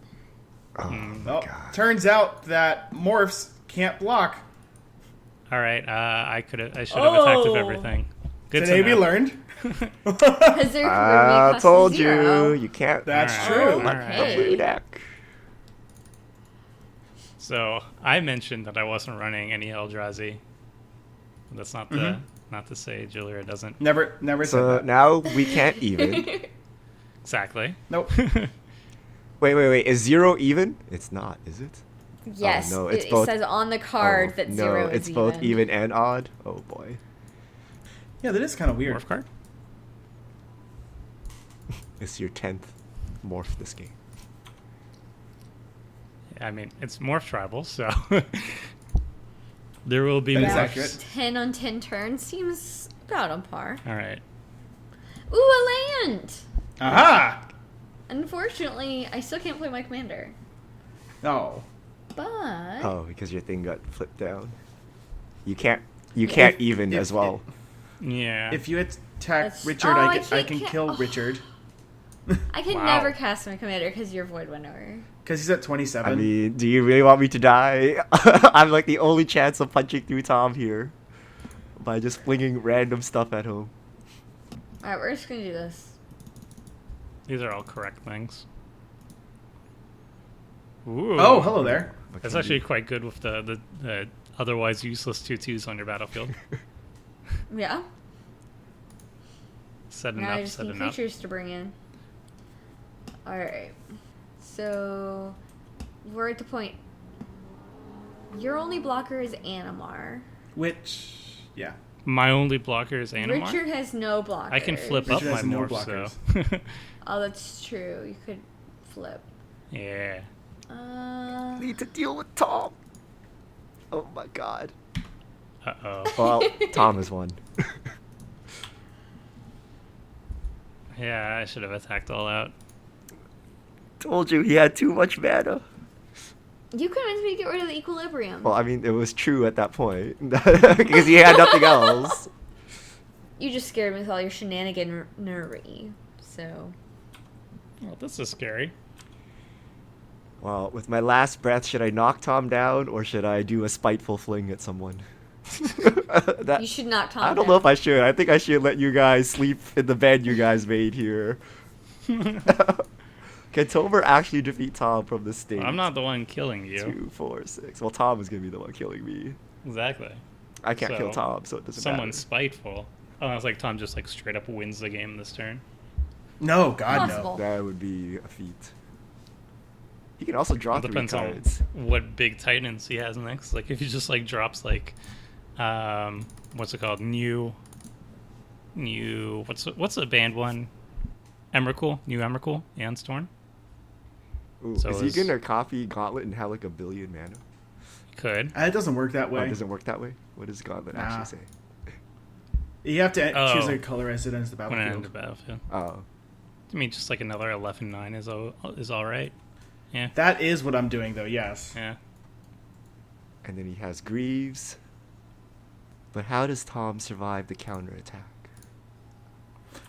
Oh Well, god. turns out that morphs can't block. All right, I should have attacked with everything. Good Today to we know. learned. Because they're I told you, you can't. That's All true. right, all The right. blue deck. So I mentioned that I wasn't running any Eldrazi. That's not the not to say Jalira doesn't. Never said So that. now we can't even. Exactly. Nope. Wait. Is 0 even? It's not, is it? Yes. no, it's it both- says on the card Oh, that no, 0 is it's both even and odd. Oh boy. Yeah, that is kind of weird. Morph card. It's your 10th morph this game. I mean, it's Morph Tribal, so there will be That is morphs. accurate. 10 on 10 turns seems about on par. All right. Ooh, a land! Aha! Unfortunately, I still can't play my commander. No. But Oh, because your thing got flipped down. You can't even if- as well. Yeah. If you attack That's- Richard, oh, I I can can't- kill oh. Richard. I can Wow. never cast my commander because you're Void Winnower. Because he's at 27. I mean, do you really want me to die? I'm like the only chance of punching through Tom here by just flinging random stuff at him. Alright, we're just gonna do this. These are all correct things. Ooh. Oh, hello there. What That's can actually you do? quite good with the otherwise useless 2/2s on your battlefield. Yeah. Setting Now I up, just need setting up. creatures to bring in. Alright. So we're at the point. Your only blocker is Animar. Which, yeah. My only blocker is Animar. Richard has no blockers. I can flip up Richard my has no morph, so. Oh, that's true. You could flip. Yeah. Need to deal with Tom. Oh my god. Uh-oh. Well, Tom is one. Yeah, I should have attacked all out. Told you he had too much mana. You convinced me to get rid of the equilibrium. Well, I mean, it was true at that point because he had nothing else. You just scared me with all your shenaniganery. So. Well, this is scary. Well, with my last breath, should I knock Tom down or should I do a spiteful fling at someone? You should knock Tom I don't down. know if I should. I think I should let you guys sleep in the bed you guys made here. Can Tomer actually defeat Tom from this stage? I'm not the one killing you. 2, 4, 6. Well, Tom is gonna be the one killing me. Exactly. I can't So, kill Tom, so it doesn't Someone's matter. spiteful. Oh, I was like, Tom just like straight up wins the game this turn. No, God, Possible. That would be a feat. He can also draw It 3 depends on cards. what big titans he has next. Like if he just like drops like, what's it called? New. What's the band one? Emrakul. New Emrakul. Aeon Storm. Ooh, So is he is- gonna copy Gauntlet and have like a billion mana? Could. It doesn't work that Oh, way. it doesn't work that way? What does Gauntlet Nah. actually say? You have to Oh. choose a color as it enters the When I end the battlefield. battlefield. Oh. I mean, just like another 11/9 is all right. Yeah. That is what I'm doing, though, yes. Yeah. And then he has Greaves. But how does Tom survive the counterattack?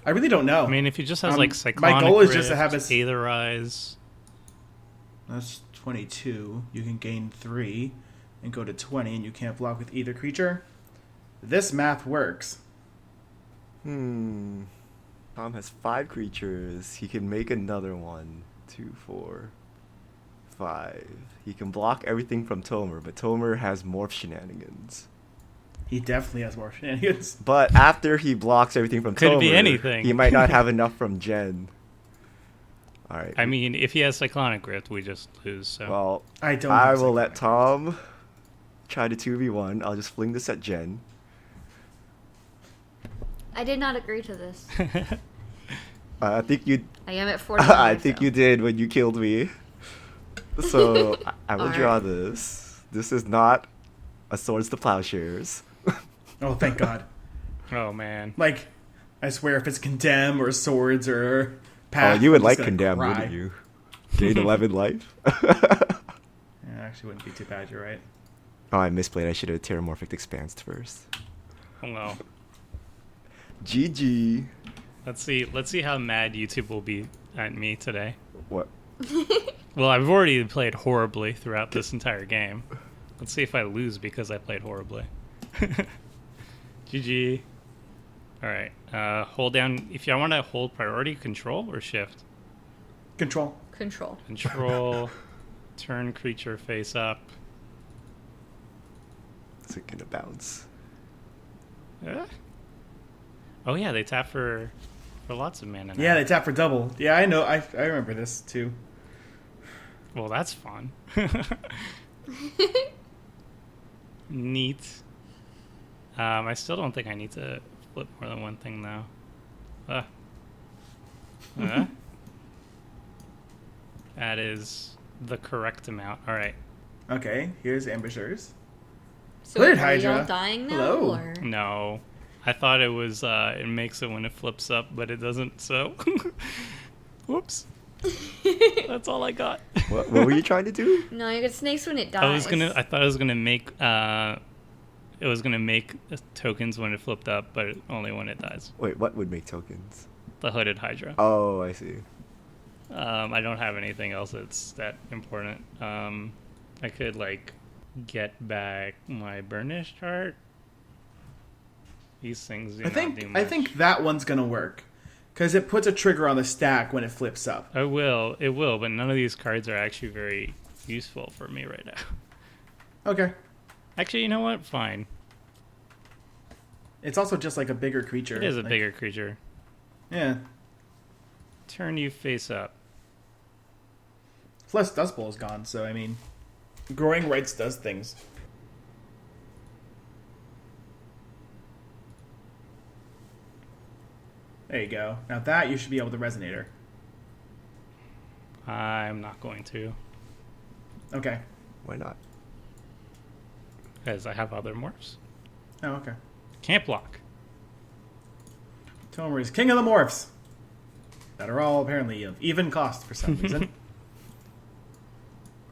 I really don't know. I mean, if he just has Um, like my Cyclonic goal is just to Rift, have us- Aetherize. That's 22. You can gain 3 and go to 20, and you can't block with either creature. This math works. Tom has 5 creatures. He can make another one. 2, 4, 5. He can block everything from Tomer, but Tomer has morph shenanigans. He definitely has more shenanigans. But after he blocks everything from Could Tomer, be anything. he might not have enough from Jen. All right. I mean, if he has Cyclonic Rift, we just lose. So well, I don't. I have will let Cyclonic. Tom try to 2v1. I'll just fling this at Jen. I did not agree to this. I think you. I am at 40. I think you did when you killed me. So I will Alright. draw this. This is not a Swords to Plowshares. Oh, thank God. oh man, Like, I swear, if it's Condemn or Swords or Oh, Path, you would I'm like just gonna Condemn, cry. wouldn't you? Gain 11 life. Yeah, actually wouldn't be too bad, you're right. Oh, I misplayed. I should have Terramorphic Expansed first. oh no. GG. Let's see how mad YouTube will be at me today. What? Well, I've already played horribly throughout this entire game. Let's see if I lose because I played horribly. GG. All right. Hold down. If you want to hold priority, control or shift. Control. Control. Control. Turn creature face up. Is it gonna bounce? Oh yeah, they tap for lots of mana now. Yeah, they tap for double. Yeah, I know. I remember this, too. Well, that's fun. Neat. I still don't think I need to flip more than one thing though. That is the correct amount. All right. Okay, here's Ambushers. So Hooded are you all Hydra. dying now? Hello. Or? No, I thought it was. It makes it when it flips up, but it doesn't. So, whoops. That's all I got. What were you trying to do? No, you get snakes when it dies. I thought it was gonna make. It was gonna make tokens when it flipped up, but only when it dies. Wait, what would make tokens? The hooded Hydra. Oh, I see. I don't have anything else that's that important. I could like get back my burnish chart. These things do I not think do I much. think that one's gonna work, because it puts a trigger on the stack when it flips up. It will, but none of these cards are actually very useful for me right now. Okay. Actually, you know what? Fine. It's also just like a bigger creature. It is a like- bigger creature. Yeah. Turn you face up. Plus, Dust Bowl is gone, so I mean, growing rights does things. There you go. Now that you should be able to Resonator. I'm not going to, Okay. Why not? because I have other morphs. Oh, okay. Can't block. Tomer is king of the morphs. That are all apparently of even cost for some reason.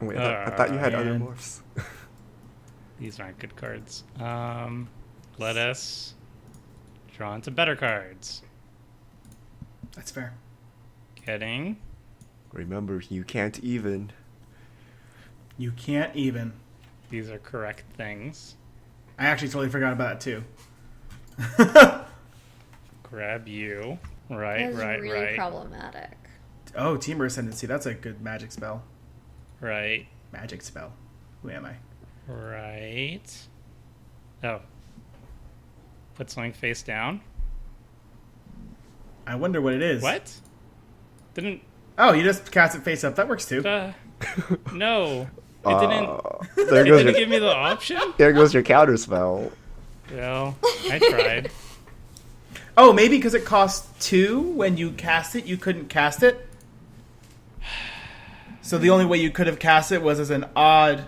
Wait, I thought you had other man. morphs. These aren't good cards. Let us draw into better cards. That's fair. Getting Remember, you can't even. You can't even. these are correct things. I actually totally forgot about it too. Grab you. Right, That's right, really right, problematic. Oh, Teamer Ascendancy. That's a good magic spell. right, Magic spell. Who am I? right. Oh. Put something face down. I wonder what it is. What? Didn't. Oh, you just cast it face up. That works too. No. It didn't. There It goes didn't your, give me the option? there goes your counter spell. Well, I tried. Oh, maybe because it costs 2 when you cast it, you couldn't cast it? So the only way you could have cast it was as an odd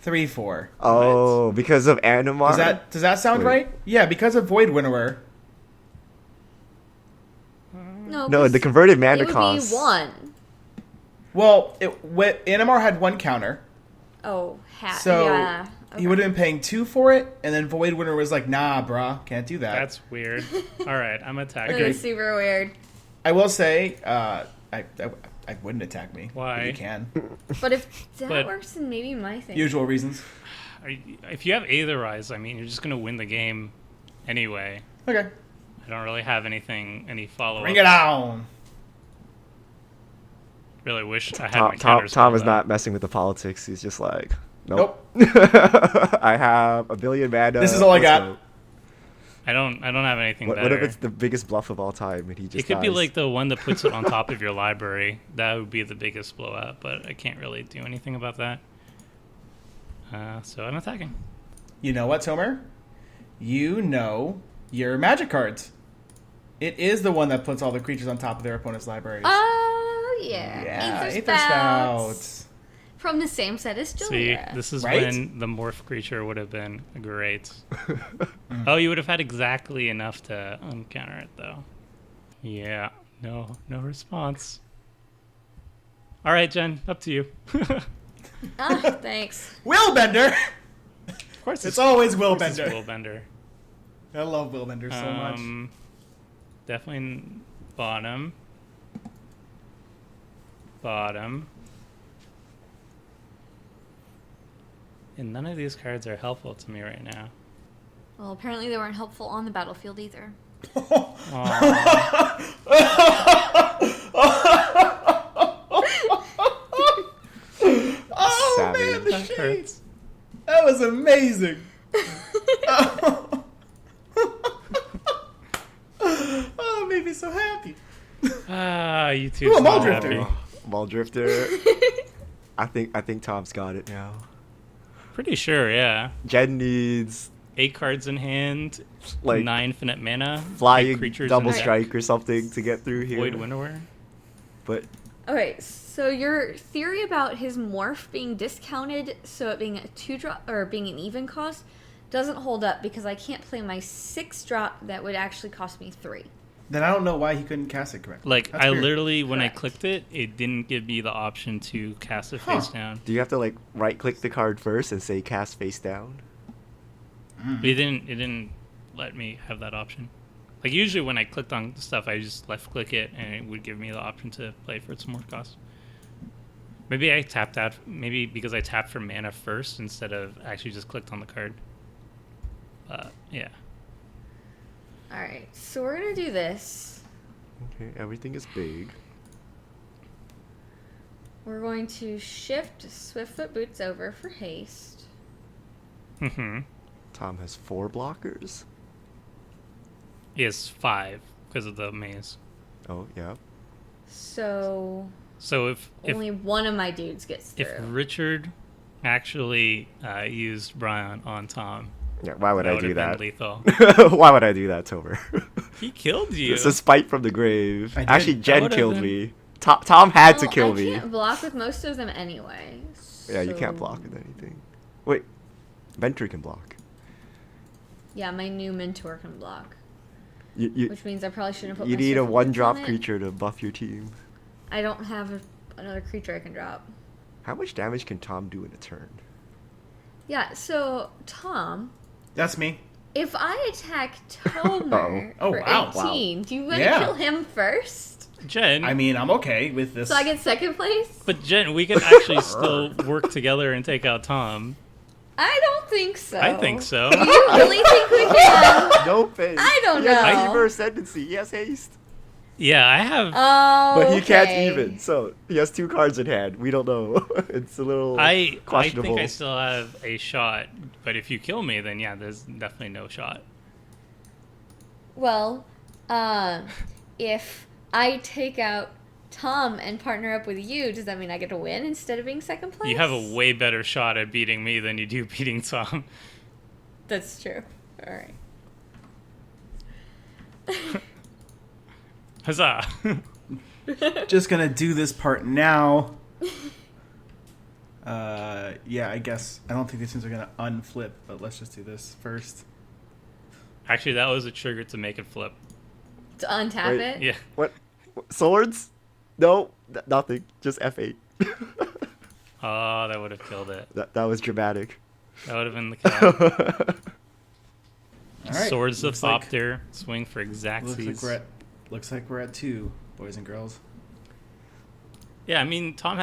3/4. Oh, because of Animar? Does that sound Wait. right? Yeah, because of Void Winnower. No, No, 'cause the converted mana it would costs. be 1. Well, Animar had 1 counter, Oh, so yeah. he would have been paying 2 for it, and then Void Winnower was like, nah, brah, can't do that. That's weird. Alright, I'm attacking. That was super weird. I will say, I wouldn't attack me. Why? But you can. But if that But- works, then maybe my thing. Usual reasons. If you have Aetherize, I mean, you're just going to win the game anyway. Okay. I don't really have any follow-up. Bring it on. Really wish I had Tom, my Tom, counters. Tom is though. not messing with the politics. He's just like, nope. Nope. I have a billion mana. This is all I let's got. go. I don't have anything What better. if it's the biggest bluff of all time and he just It could be dies? like the one that puts it on top of your library. That would be the biggest blowout, but I can't really do anything about that. So I'm attacking. You know what, Tomer? You know your magic cards. It is the one that puts all the creatures on top of their opponent's libraries. Oh, yeah. yeah, Aether Aether Spouts. Spouts. From the same set as See, Jalira. this is Right? when the morph creature would have been great. Oh, you would have had exactly enough to uncounter it, though. Yeah, no response. All right, Jen, up to you. Ah, thanks. Willbender! Of course, It's always Will Willbender. Bender. I love Willbender so much. Definitely bottom. Bottom. And none of these cards are helpful to me right now. Well, apparently they weren't helpful on the battlefield either. Oh, Savage. man, the That shades. hurts. That was amazing. Oh, it made me so happy. Ah, you two. Ooh, a so Ball happy. Drifter. Ball Drifter. I think Tom's got it now. Pretty sure, yeah. Jen needs 8 cards in hand, like 9 infinite mana, flying eight creatures double in deck, strike or something to get through here. Void Winnower. But Okay, so your theory about his morph being discounted, so it being a 2-drop or being an even cost, doesn't hold up because I can't play my 6-drop that would actually cost me 3. Then I don't know why he couldn't cast it correctly. Like, That's I weird. literally, when I Correct. clicked it, it didn't give me the option to cast it face down. do you have to like right click the card first and say cast face down? It didn't let me have that option. Like, usually when I clicked on stuff, I just left click it and it would give me the option to play for its more cost. Maybe I tapped out, maybe because I tapped for mana first instead of actually just clicked on the card. Yeah. Alright, so we're gonna do this. Okay, everything is big. We're going to shift Swiftfoot Boots over for haste. Mm-hmm. Tom has 4 blockers. Yes, 5 because of the maze. Oh yeah. So So if Only one of my dudes gets through. if Richard actually used Brion on Tom, Yeah, why would that I would do have that? been lethal. Why would I do that, Tomer? He killed you. It's a spite from the grave. I did. Actually, That Jen would've killed been- me. Tom had to Well, kill I me. can't block with most of them anyway. Yeah, you can't so- block with anything. Wait, Venture can block. Yeah, my new mentor can block. You Which means I probably shouldn't put you my need a circle one-drop on it. creature to buff your team. I don't have another creature I can drop. How much damage can Tom do in a turn? Yeah, so, Tom, That's me. if I attack Tomer Oh, for wow. 18, do you want to Yeah. kill him first? Jen, I mean, I'm okay with this. So I get second place? but Jen, we could actually still work together and take out Tom. I don't think so. I think so. Do you really think we can? No face. I don't He has know. Fever Ascendancy. He has haste. Yeah, I have. Oh, But he can't okay. even. So he has 2 cards in hand. We don't know. It's a little I questionable. think I still have a shot, but if you kill me, then yeah, there's definitely no shot. Well, if I take out Tom and partner up with you, does that mean I get to win instead of being second place? You have a way better shot at beating me than you do beating Tom. That's true. All right. Huzzah! Just gonna do this part now. Yeah, I guess. I don't think these things are gonna unflip, but let's just do this first. Actually, that was a trigger to make it flip. To untap Wait. it? Yeah. What? Swords? No, nothing. Just F8. Oh, that would have killed it. That was dramatic. That would have been the kill. All right. Swords of looks like, Thopter, swing for exactsies. looks like we're at 2, boys and girls. Yeah, I mean, Tom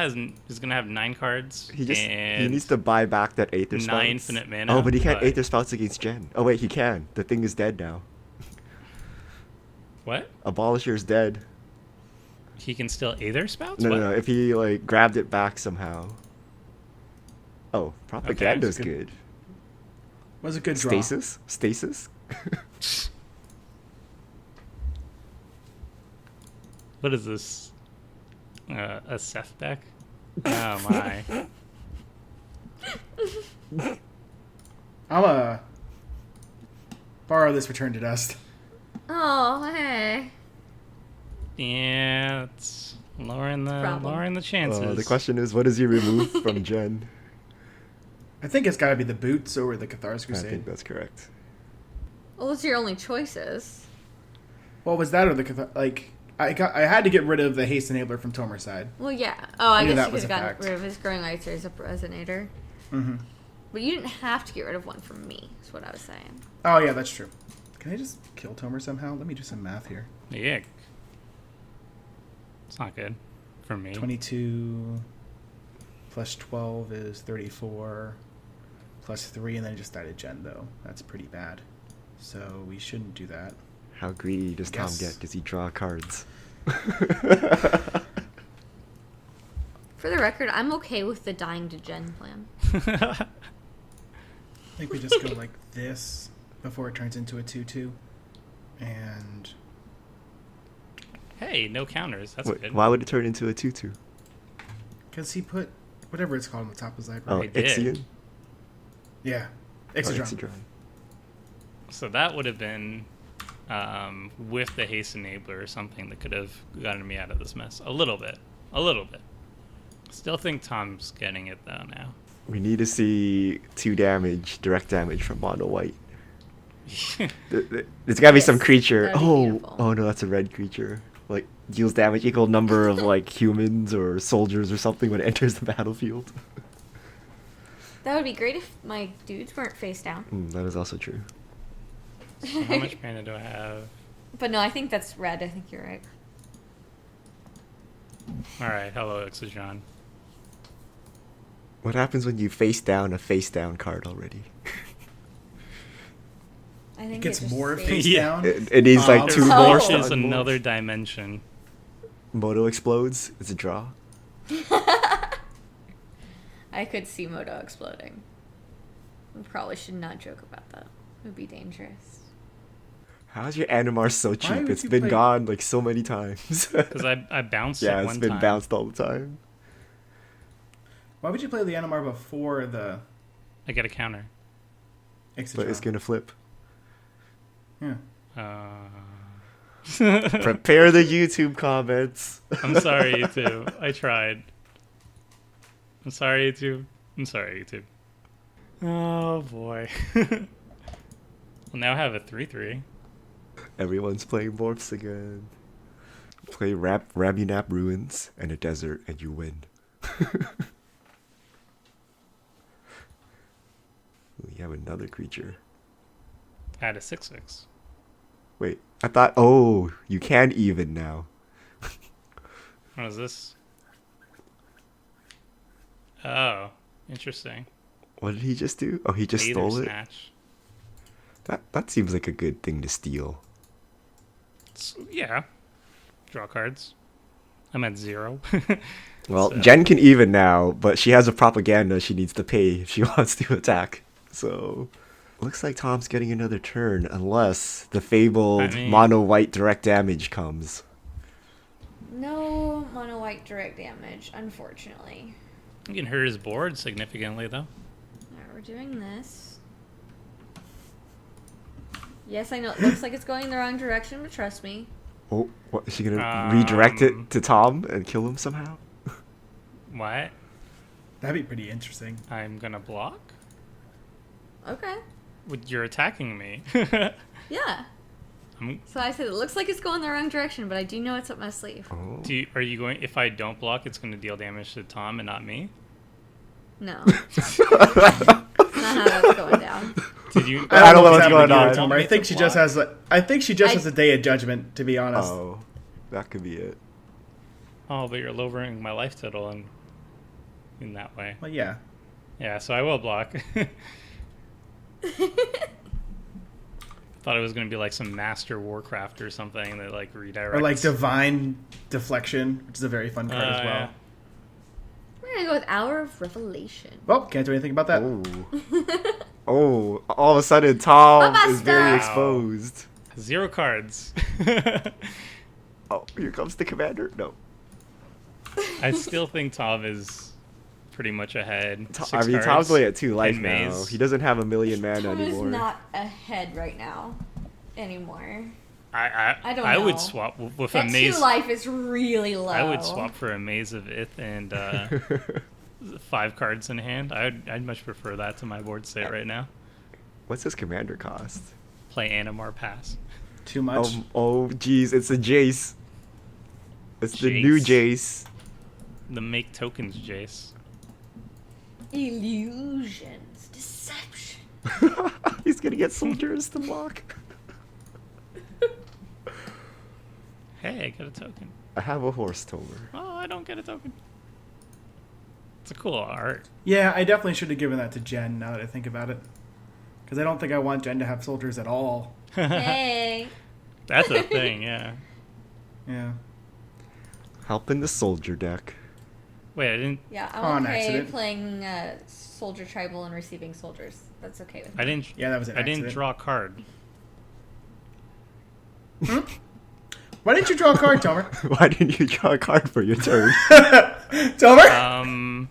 is gonna have 9 cards. He and needs to buy back that Aether 9 Spouts. infinite mana. Oh, but he can't Aether Spouts against Jen. Oh wait, he can. The thing is dead now. What? Abolisher's dead. He can still Aether Spouts? No, What? no, no. If he like grabbed it back somehow. Oh, propaganda's Okay. good. Was a good draw. Stasis. What is this? A Seth deck? Oh my. I'm gonna borrow this Return to Dust. Oh, hey. Yeah, it's lowering Problem. the chances. The question is, what does he remove from Jen? I think it's gotta be the boots over the Cathar's I Crusade. think that's correct. Well, those are your only choices. What was that or the Cathar? Like, I had to get rid of the haste enabler from Tomer's side. Well, yeah. Oh, I knew guess that you was could a have fact. gotten rid of his Growing Lights or his Resonator. Mm-hmm. But you didn't have to get rid of one from me, is what I was saying. Oh yeah, that's true. Can I just kill Tomer somehow? Let me do some math here. Yeah. It's not good for me. 22 plus 12 is 34 plus 3, and then I just died a Gen though. That's pretty bad. So we shouldn't do that. How greedy does Tom Yes. get? Does he draw cards? For the record, I'm okay with the dying to Gen plan. I think we just go like this before it turns into a 2/2. And Hey, no counters. That's Wait, good. why would it turn into a 2/2? because he put whatever it's called on the top of his Oh, library. did. Ixion? Yeah. Oh, Exodron. Exodron. So that would have been with the haste enabler or something that could have gotten me out of this mess. A little bit. Still think Tom's getting it though now. We need to see 2 damage, direct damage from mono white. There's gotta be some Yes, creature. that'd be Oh, beautiful. oh no, that's a red creature. Like deals damage equal number of like humans or soldiers or something when it enters the battlefield. That would be great if my dudes weren't face down. That is also true. So how much mana do I have? But no, I think that's red. I think you're right. Alright, hello Exogen. What happens when you face down a face down card already? I think It gets just more stays- face Yeah. down. It needs like Oh. 2 Oh. more. Forces stun another moves. dimension. Moto explodes. It's a draw. I could see Moto exploding. We probably should not joke about that. It would be dangerous. How's your Animar so would cheap? It's you been play- gone like so many times. Because I bounced Yeah, it it's one been time. bounced all the time. Why would you play the Animar before the I get a counter. exit But it's draw? gonna flip. Yeah. Prepare the YouTube comments. I'm sorry, YouTube. I tried. I'm sorry, YouTube. I'm sorry, YouTube. Oh, boy. We'll now have a 3-3. Everyone's playing Morphs again. Play Ramunap Ruins and a desert and you win. We have another creature. Add a 6/6. Wait, I thought, oh, you can even now. What is this? Oh, interesting. What did he just do? Oh, he just Aether stole it? Snatch. That seems like a good thing to steal. Yeah. Draw cards. I'm at 0. Well, So- Jen can even now, but she has a propaganda she needs to pay if she wants to attack. So, looks like Tom's getting another turn, unless the fabled I mean- mono white direct damage comes. No mono white direct damage, unfortunately. You can hurt his board significantly, though. Alright, we're doing this. Yes, I know it looks like it's going the wrong direction, but trust me. Oh, what, is she gonna redirect it to Tom and kill him somehow? What? That'd be pretty interesting. I'm gonna block? Okay. You're attacking me. Yeah. I'm, So I said it looks like it's going the wrong direction, but I do know it's up my sleeve. Oh. are you going? If I don't block, it's gonna deal damage to Tom and not me. No. That's not how that's going down. Did you? I don't know what's happening going either, on. Tomer. I think she just has. I think she just has a day of judgment. To be honest. Oh, that could be it. Oh, but you're lowering my life total in that way. Well, yeah. Yeah, so I will block. Thought it was gonna be like some Master Warcraft or something that like redirects. Or like Divine Deflection, which is a very fun card as well. Yeah. We're gonna go with Hour of Revelation. Well, can't do anything about that. Oh. Oh, all of a sudden Tom Baba is very Star. exposed. 0 cards. Oh, here comes the commander. No. I still think Tom is pretty much ahead. I mean, 6 Tom's cards only at 2 life and now. Maze. He doesn't have a million mana Tom is anymore. not ahead right now anymore. I don't I would know. swap with a That maze. 2 life is really low. I would swap for a Maze of Ith and 5 cards in hand. I'd much prefer that to my board state right now. What's his commander cost? Play Animar pass. Too much. Oh, geez, it's a Jace. It's the new Jace. The make tokens, Jace. Illusions, deception. He's gonna get soldiers to block. Hey, I got a token. I have a horse, Tomer. Oh, I don't get a token. It's a cool art. Yeah, I definitely should have given that to Jen. Now that I think about it, because I don't think I want Jen to have soldiers at all. Hey. That's a thing, yeah. Yeah. Helping the soldier deck. Wait, I didn't. Yeah, On I'm okay accident. playing Soldier Tribal and receiving soldiers. That's okay with me. I didn't. Yeah, that was an I didn't accident. draw a card. Why didn't you draw a card, Tomer? Why didn't you draw a card for your turn? Tomer?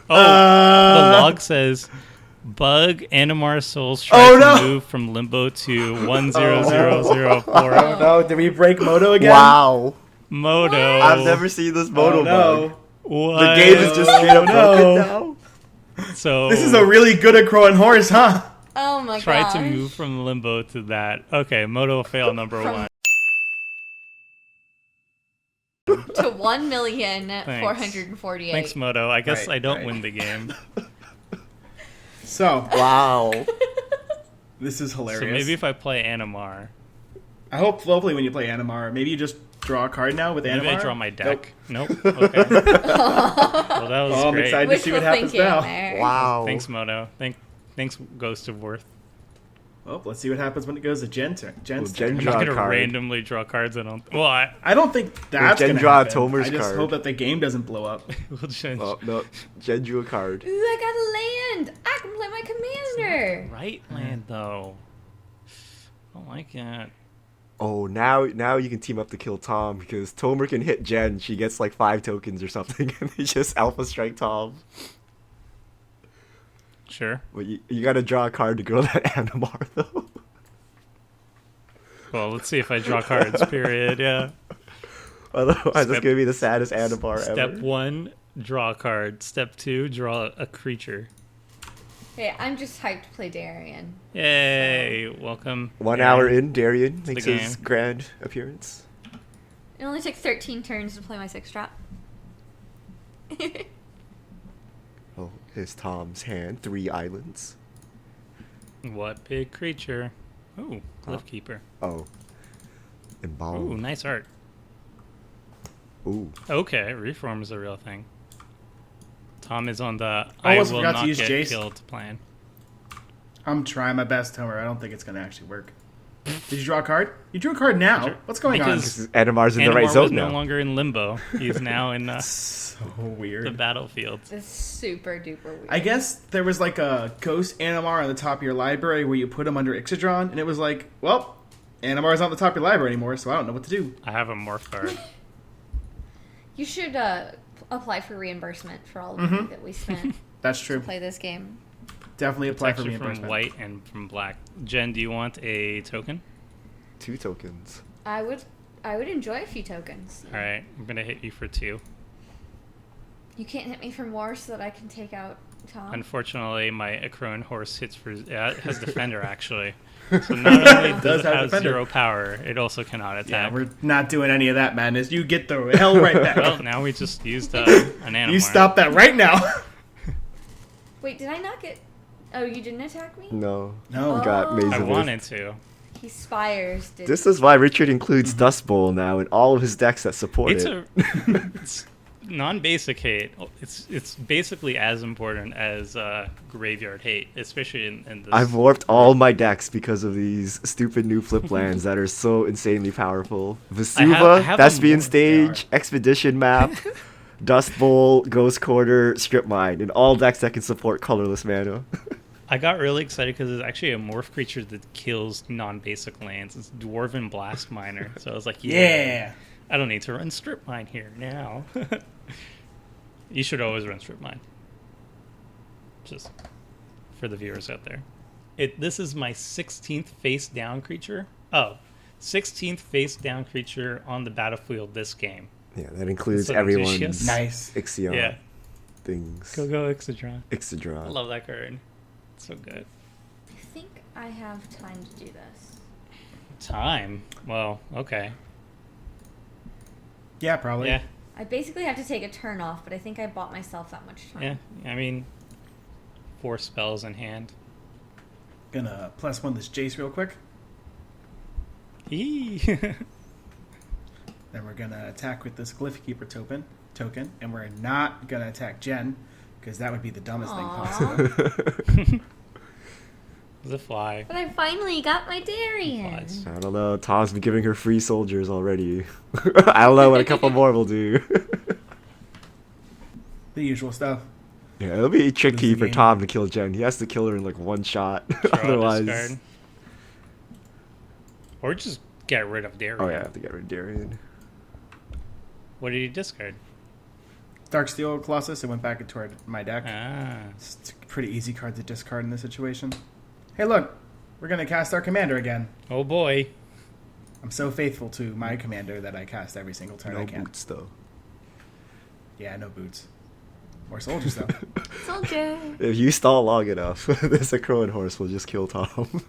Oh, the log says, "Bug Animar souls try Oh, to no. move from limbo to 10004." Oh no! Did we break Moto again? Wow. Moto. I've never seen this Moto Oh no! bug. What? The game is just straight up no. broken now. So This is a really good at Crow and Horse, huh? Oh my try gosh. to move from limbo to that. Okay, Moto fail number From- 1. to 1,448,000. Thanks, Moto. I guess Right, I don't right. win the game. So Wow. this is hilarious. So maybe if I play Animar, I hope hopefully when you play Animar, maybe you just draw a card now with Animar. maybe I draw my deck. Nope. Okay. Well, that was Well, I'm great. excited to see what Wishful happens thinking now. there. Wow. Thanks, Moto. Thanks, Ghost of Worth. Well, let's see what happens when it goes to Jen's turn. Jen's Jen turn. I'm draw not a gonna card. randomly draw cards. I don't. Well, I I don't think that's Jen gonna draw a happen. Tomer's I just card? hope that the game doesn't blow up. will change. Oh, no. Jen drew a card. Ooh, I got a land. I can play my commander. Right land though. I don't like it. Oh, now you can team up to kill Tom because Tomer can hit Jen. She gets like 5 tokens or something, and they just alpha strike Tom. Sure. But you gotta draw a card to grow that Animar though. Well, let's see if I draw cards. Period. Yeah. Otherwise, it's gonna be the saddest Animar ever. Step 1, draw a card. Step 2, draw a creature. Hey, I'm just hyped to play Darien. Yay! Welcome. 1 hour in, Darien makes the his game. grand appearance. It only took 13 turns to play my 6-drop. Oh, here's Tom's hand. 3 islands. What big creature? Ooh, Cliffkeeper. Oh. Embalm. Ooh, nice art. Ooh. Okay, Reform is a real thing. Tom is on the I I almost will forgot to not use get Jace. killed plan. I'm trying my best, Tomer. I don't think it's going to actually work. Did you draw a card? You drew a card now. What's going on? Because Animar's in the right Animar zone was no now. longer in limbo. He's now in So the weird. battlefield. It's super duper weird. I guess there was like a ghost Animar on the top of your library where you put him under Ixodron, and it was like, well, Animar's not on the top of your library anymore, so I don't know what to do. I have a morph card. You should apply for reimbursement for all the money that we spent That's to true. play this game. Definitely It's apply for actually reimbursement. from white and from black. Jen, do you want a token? 2 tokens. I would enjoy a few tokens. All right, I'm gonna hit you for 2. You can't hit me for more so that I can take out Tom. Unfortunately, my Acroan horse hits for it has defender actually. So not only does it have have defender. 0 power, it also cannot Yeah, attack. we're not doing any of that madness. You get the hell right back. Well, now we just used an Animar. You stop that right now. Wait, did I not get... Oh, you didn't attack me? No. No. You got Oh. Maze I of wanted to. He spires, did This is why Richard includes Dust Bowl now in all of his decks that support It's it. it's non-basic hate. It's basically as important as graveyard hate, especially in this. I've warped all my decks because of these stupid new flip lands that are so insanely powerful. Vesuva, have Thespian them. Stage, Expedition Map, Dust Bowl, Ghost Quarter, Strip Mine, in all decks that can support colorless mana. I got really excited because it's actually a morph creature that kills non-basic lands. It's Dwarven Blast Miner. So I was like, Yeah. I don't need to run Strip Mine here now. You should always run Strip Mine. Just for the viewers out there. This is my 16th face down creature. 16th face down creature on the battlefield this game. Yeah, that includes So everyone's Lucius. Nice. Ixion Yeah. things. Go Ixodron. I Ixodron. love that card. It's so good. I think I have time to do this. Time. Well, okay. Yeah, probably. Yeah. I basically have to take a turn off, but I think I bought myself that much time. Yeah. I mean, 4 spells in hand. Gonna +1 this Jace real quick. Eee. Then we're gonna attack with this Glyphkeeper token, and we're not gonna attack Jen, because that would be the dumbest thing possible. Aww. The fly. But I finally got my Darien. Flies. I don't know. Tom's been giving her free soldiers already. I don't know what a couple more will do. The usual stuff. Yeah, it'll be tricky Lose the for game. Tom to kill Jen. He has to kill her in like one shot. Draw a Otherwise. discard. Or just get rid of Darien. Oh yeah, I have to get rid of Darien. What did you discard? Darksteel Colossus, it went back into my deck. Ah. It's a pretty easy card to discard in this situation. Hey, look, we're gonna cast our commander again. Oh boy. I'm so faithful to my commander that I cast every single turn I No can. boots though. Yeah, no boots. Or soldiers, though. Soldier. If you stall long enough, this Acroan horse will just kill Tom.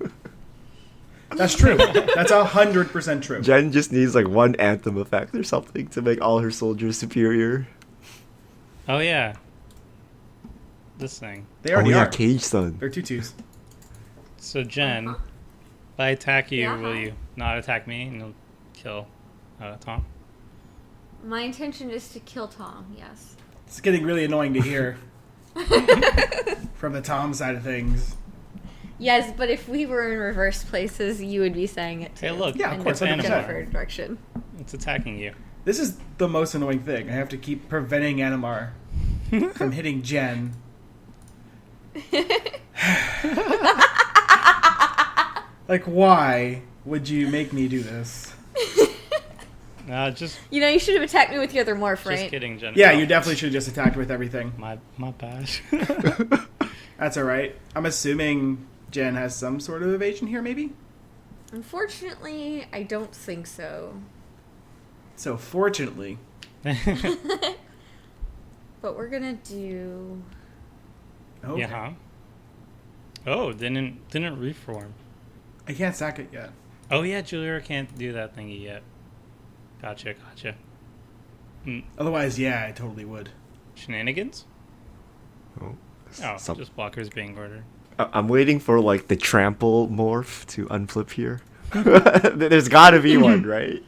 That's true. That's 100% true. Jen just needs like one anthem effect or something to make all her soldiers superior. Oh yeah. This thing. They already oh yeah, are. Cage Sun. They're 2/2s. So Jen, if I attack you, Yeah. will you not attack me and you'll kill Tom? My intention is to kill Tom, yes. It's getting really annoying to hear from the Tom side of things. Yes, but if we were in reverse places, you would be saying it too. Hey, look. Yeah, of in course, a 100%. different direction. It's attacking you. This is the most annoying thing. I have to keep preventing Animar from hitting Jen. Like, why? would you make me do this? Just You know, you should have attacked me with your other morph, right? just kidding, Jen. Yeah, Oh, you definitely should have just attacked with everything. my bad. That's all right. I'm assuming Jen has some sort of evasion here, maybe? Unfortunately, I don't think so. So, fortunately... But we're gonna do... Okay. Yeah. Huh? Oh, didn't reform. I can't sack it yet. Oh yeah, Jalira can't do that thingy yet. Gotcha. Otherwise, yeah, I totally would. Shenanigans? Oh, Oh, some- just blockers being ordered. I'm waiting for like the trample morph to unflip here. There's gotta be one, right?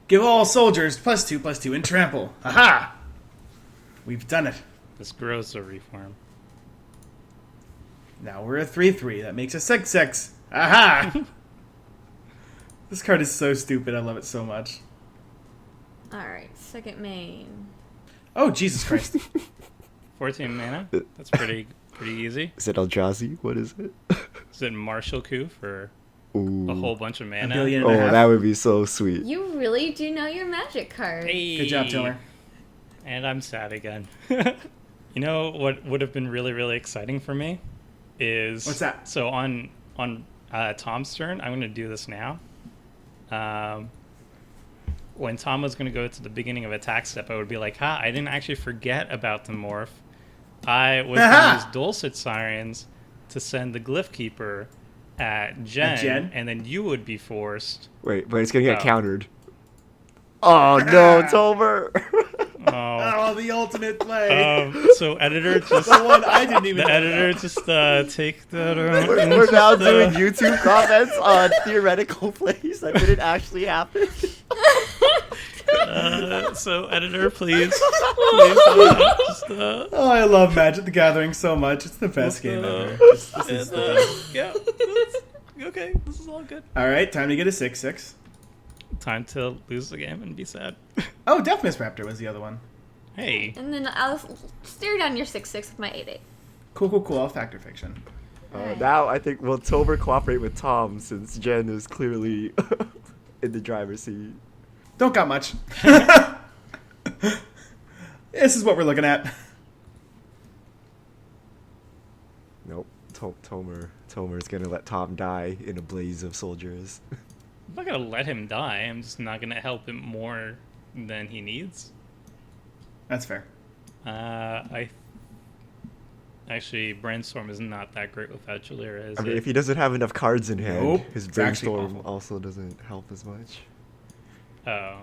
Give all soldiers +2/+2 and trample. Aha! We've done it. This grows the reform. Now we're a 3/3. That makes a 6/6. Aha! This card is so stupid. I love it so much. Alright, second main. Oh, Jesus Christ. 14 mana? That's pretty easy. Is it Eldrazi? What is it? Is it Martial Coup for Ooh. a whole bunch of mana? A billion Oh, and a half. that would be so sweet. You really do know your magic card. Hey. Good job, Tiller. And I'm sad again. You know what would have been really, really exciting for me is... What's that? So on Tom's turn, I'm going to do this now. When Tom was going to go to the beginning of attack step, I would be like, I didn't actually forget about the morph. I was going to use Dulcet Sirens to send the Glyph Keeper at Jen, and then you would be forced. Wait, but it's gonna get Oh. countered. Oh no, it's over. Oh. Oh, the ultimate play. So editor just... The one I didn't even The know editor about. just take that around. We're now doing YouTube comments on theoretical plays that didn't actually happen. So editor, please. Oh, I love Magic the Gathering so much. It's the best game ever. This is the best. Yeah. Okay, this is all good. All right, time to get a 6/6. Time to lose the game and be sad. Oh, Deafness Raptor was the other one. Hey. And then I'll stare down your 6/6 with my 8/8. Cool. I'll Factor Fiction. Now I think will Tober cooperate with Tom since Jen is clearly in the driver's seat. Don't got much. This is what we're looking at. Nope. Tomer's gonna let Tom die in a blaze of soldiers. I'm not gonna let him die. I'm just not gonna help him more than he needs. That's fair. Actually, Brainstorm is not that great without Jalira, is I mean, it? if he doesn't have enough cards in hand, Nope, his it's actually brainstorm awful. also doesn't help as much. Oh.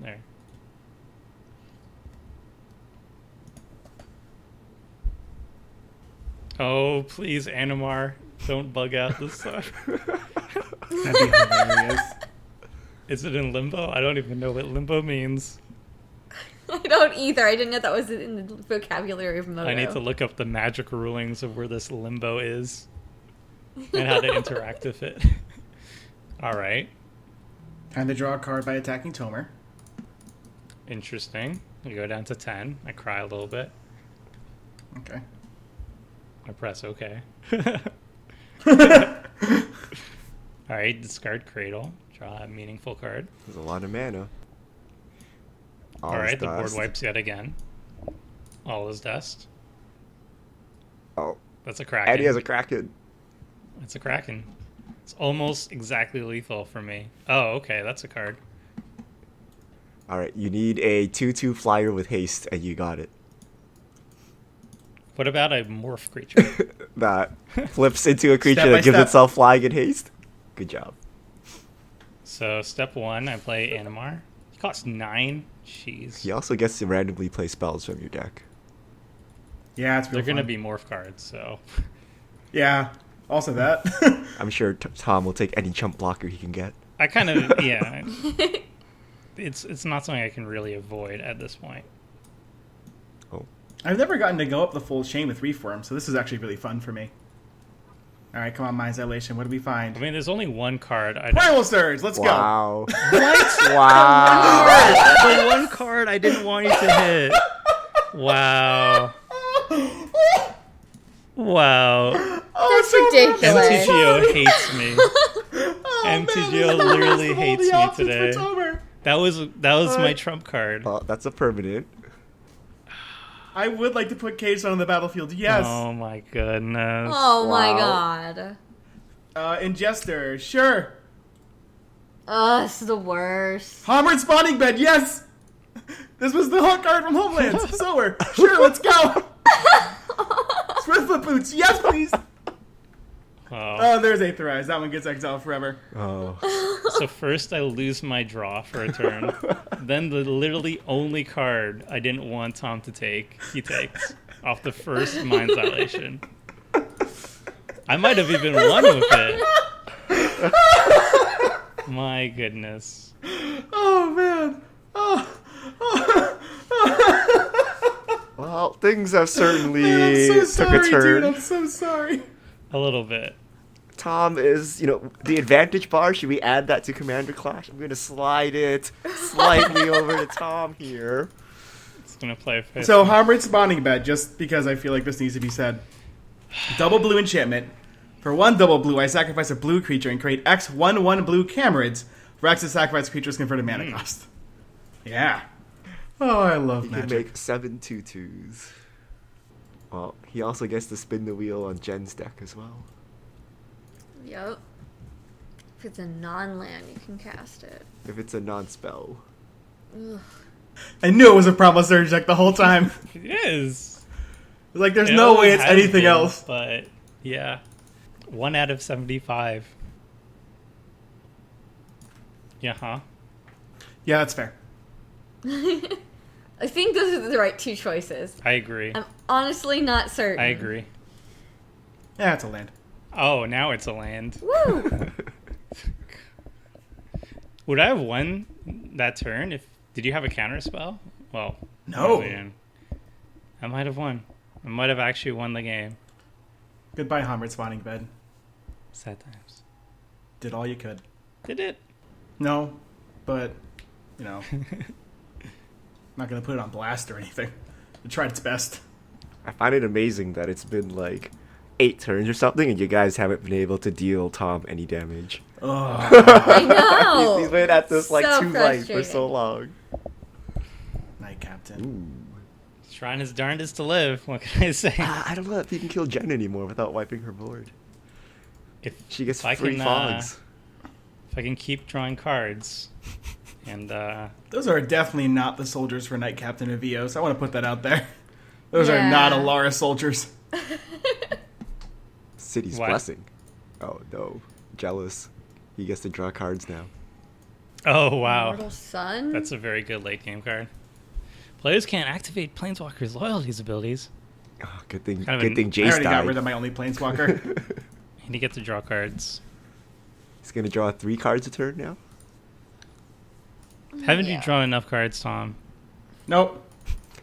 There. Oh, please, Animar, don't bug out this time. That'd be hilarious. Is it in limbo? I don't even know what limbo means. I don't either. I didn't know that was in the vocabulary of Moto. I need to look up the magic rulings of where this limbo is and how to interact with it. All right. Time to draw a card by attacking Tomer. Interesting. I go down to 10. I cry a little bit. Okay. I press OK. All right. Discard Cradle. Draw a meaningful card. There's a lot of mana. All right. The board dust. wipes yet again. All is dust. Oh, That's a Kraken. and he has a Kraken. It's a Kraken. It's almost exactly lethal for me. Oh, okay. That's a card. All right, you need a 2/2 flyer with haste, and you got it. What about a morph creature? That flips into a creature Step by that gives step. itself flying and haste. Good job. So step 1, I play Animar. He costs 9. Jeez. He also gets to randomly play spells from your deck. Yeah, it's real They're going to fun. be morph cards, so... Yeah. Also that. I'm sure Tom will take any chump blocker he can get. I kind of... Yeah. It's not something I can really avoid at this point. Oh, I've never gotten to go up the full chain with Reform, so this is actually really fun for me. All right, come on, Mind's Dilation. What do we find? I mean, there's only one card I... Primal Surge. Let's go. wow. Wow. The one card I didn't want you to hit. Wow. Wow. Oh That's ridiculous. MTGO hates me. Oh, MTGO man, literally this is hates the me options today. for Tomer. That was my trump card. Well, that's a permanent. I would like to put Kjeldor on the battlefield. Yes. Oh my goodness. Oh my Wow. god. Ingester. Sure. This is the worst. Hammered Spawning Bed. Yes. This was the hot card from Homelands. Sower. Sure. Let's go. Swiftfoot Boots. Yes, please. Oh, there's Aetherize. That one gets exiled forever. Oh. So first I lose my draw for a turn. Then the literally only card I didn't want Tom to take, he takes off the first Mind's Dilation. I might have even won with it. My goodness. Oh, man. Well, things have certainly Man, I'm so took sorry, a turn. dude. I'm so sorry. A little bit. Tom is, the advantage bar. Should we add that to Commander Clash? I'm going to slide it slightly over to Tom here. It's gonna play fit. So, Hammered Spawning Bed, just because I feel like this needs to be said. Double blue enchantment. For 1 double blue, I sacrifice a blue creature and create X 1/1 blue Camerids. For X, the sacrifice creature's converted mana cost. Yeah. Oh, I love He Magic. can make 7 2/2s. Well, he also gets to spin the wheel on Jen's deck as well. Yep. If it's a non-land, you can cast it. If it's a non-spell. Ugh. I knew it was a Primal Surge deck the whole time. It is. Like, there's It no way always it's has anything been, else. But yeah, 1 out of 75. Yeah, huh? Yeah, that's fair. I think those are the right two choices. I agree. I'm honestly not certain. I agree. Yeah, it's a land. Oh, now it's a land. Woo! Would I have won that turn if? Did you have a counter spell? Well, No. probably didn't. I might have won. I might have actually won the game. Goodbye, Hammered Spawning Bed. Sad times. Did all you could. Did it? No, but, I'm not going to put it on blast or anything. It tried its best. I find it amazing that it's been like 8 turns or something, and you guys haven't been able to deal Tom any damage. Oh, I know. He's been at this like So 2 life for so frustrating. long. Night Captain. He's trying his darndest to live. What can I say? I don't know if he can kill Jen anymore without wiping her board. If She gets if I free can, fogs. if I can keep drawing cards, and Those are definitely not the soldiers for Night Captain of Eos. I want to put that out there. Those are Yeah. not Alara soldiers. City's What? Blessing. Oh no. Jealous. He gets to draw cards now. oh wow, Mortal Sun? that's a very good late game card. Players can't activate Planeswalker's loyalties abilities, Oh, good thing Kind of good an- thing I Jace already got rid died. of my only Planeswalker. and you get to draw cards. He's gonna draw 3 cards a turn now. Haven't you Yeah. drawn enough cards, Tom? Nope.